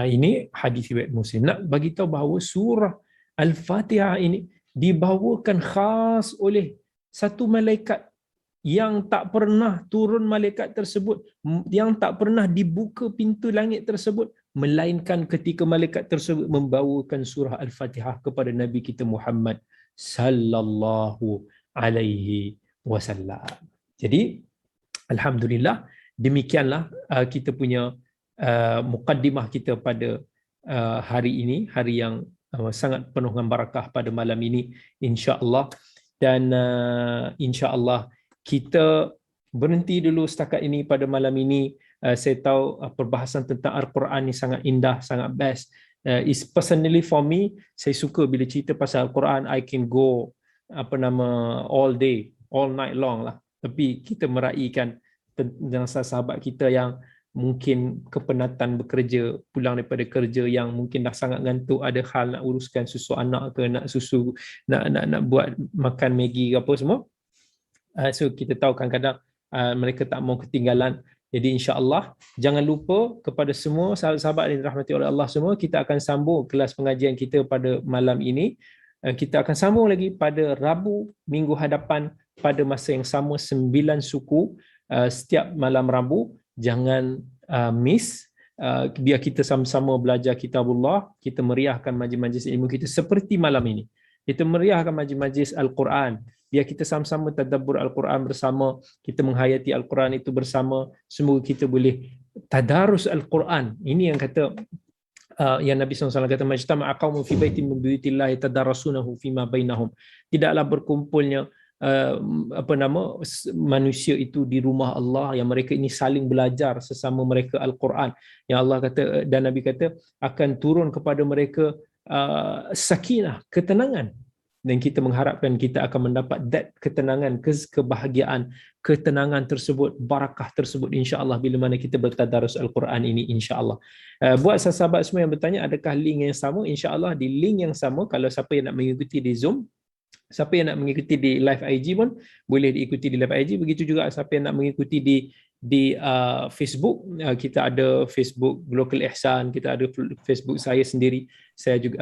Ini hadis riwayat Muslim. Nak bagi tahu bahawa surah Al-Fatihah ini dibawakan khas oleh satu malaikat yang tak pernah turun malaikat tersebut, yang tak pernah dibuka pintu langit tersebut, melainkan ketika malaikat tersebut membawakan surah Al-Fatihah kepada Nabi kita Muhammad sallallahu alaihi wasallam. Jadi alhamdulillah, demikianlah kita punya mukaddimah kita pada hari ini, hari yang sangat penuh dengan barakah pada malam ini, insya-Allah. Dan insya-Allah kita berhenti dulu setakat ini pada malam ini. Saya tahu perbahasan tentang Al-Quran ni sangat indah, sangat best. Is personally for me, saya suka bila cerita pasal Al-Quran, I can go all day, all night long lah. Tapi kita meraihkan tentang sahabat kita yang mungkin kepenatan bekerja, pulang daripada kerja yang mungkin dah sangat ngantuk, ada hal nak uruskan susu anak ke, nak susu, nak buat makan Maggi ke apa semua. So kita tahu kadang-kadang mereka tak mau ketinggalan. Jadi insya-Allah jangan lupa kepada semua sahabat-sahabat yang dirahmati oleh Allah semua, kita akan sambung kelas pengajian kita pada malam ini. Kita akan sambung lagi pada Rabu minggu hadapan pada masa yang sama, 9 suku setiap malam Rabu. Jangan miss. Biar kita sama-sama belajar kitabullah, kita meriahkan majlis-majlis ilmu kita seperti malam ini. Kita meriahkan majlis-majlis Al-Quran. Biar kita sama-sama tadabbur Al-Quran bersama, kita menghayati Al-Quran itu bersama. Semoga kita boleh tadarus Al-Quran. Ini yang kata yang Nabi SAW kata, majtama'a qaumun fi baitin min buyutillahi tadarasunahu fima bainahum. Tidaklah berkumpulnya manusia itu di rumah Allah yang mereka ini saling belajar sesama mereka Al-Quran. Yang Allah kata dan Nabi kata akan turun kepada mereka sakinah, ketenangan. Dan kita mengharapkan kita akan mendapat that ketenangan, kebahagiaan, ketenangan tersebut, barakah tersebut insya-Allah bila mana kita bertadarus Al-Quran ini insya-Allah. Buat sahabat semua yang bertanya adakah link yang sama, insya-Allah di link yang sama. Kalau siapa yang nak mengikuti di Zoom, siapa yang nak mengikuti di live IG pun boleh diikuti di live IG. Begitu juga siapa yang nak mengikuti di Facebook, kita ada Facebook Global Ihsan, kita ada Facebook saya sendiri,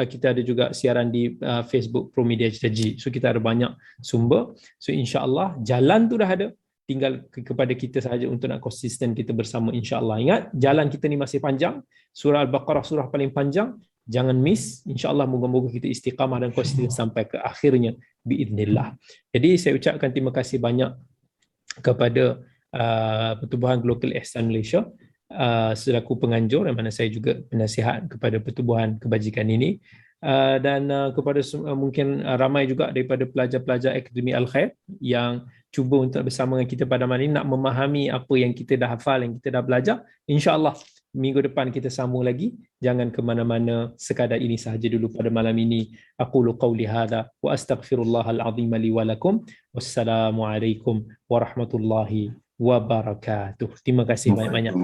kita ada juga siaran di Facebook Pro Media Citaji. So kita ada banyak sumber. So insya-Allah jalan tu dah ada, tinggal kepada kita sahaja untuk nak konsisten kita bersama insya-Allah. Ingat, jalan kita ni masih panjang. Surah Al-Baqarah surah paling panjang. Jangan miss. InsyaAllah moga-moga kita istiqamah dan konsisten sampai ke akhirnya biiznillah. Jadi saya ucapkan terima kasih banyak kepada Pertubuhan Global Ihsan Malaysia selaku penganjur, yang mana saya juga penasihat kepada Pertubuhan Kebajikan ini, dan kepada mungkin ramai juga daripada pelajar-pelajar Akademi Al-Khair yang cuba untuk bersama dengan kita pada malam ini nak memahami apa yang kita dah hafal, yang kita dah belajar. InsyaAllah minggu depan kita sambung lagi. Jangan ke mana-mana, sekadar ini sahaja dulu pada malam ini. Aqulu qawli hadha wa astaghfirullahal azim li wa lakum. Wassalamualaikum warahmatullahi wabarakatuh. Terima kasih banyak-banyak.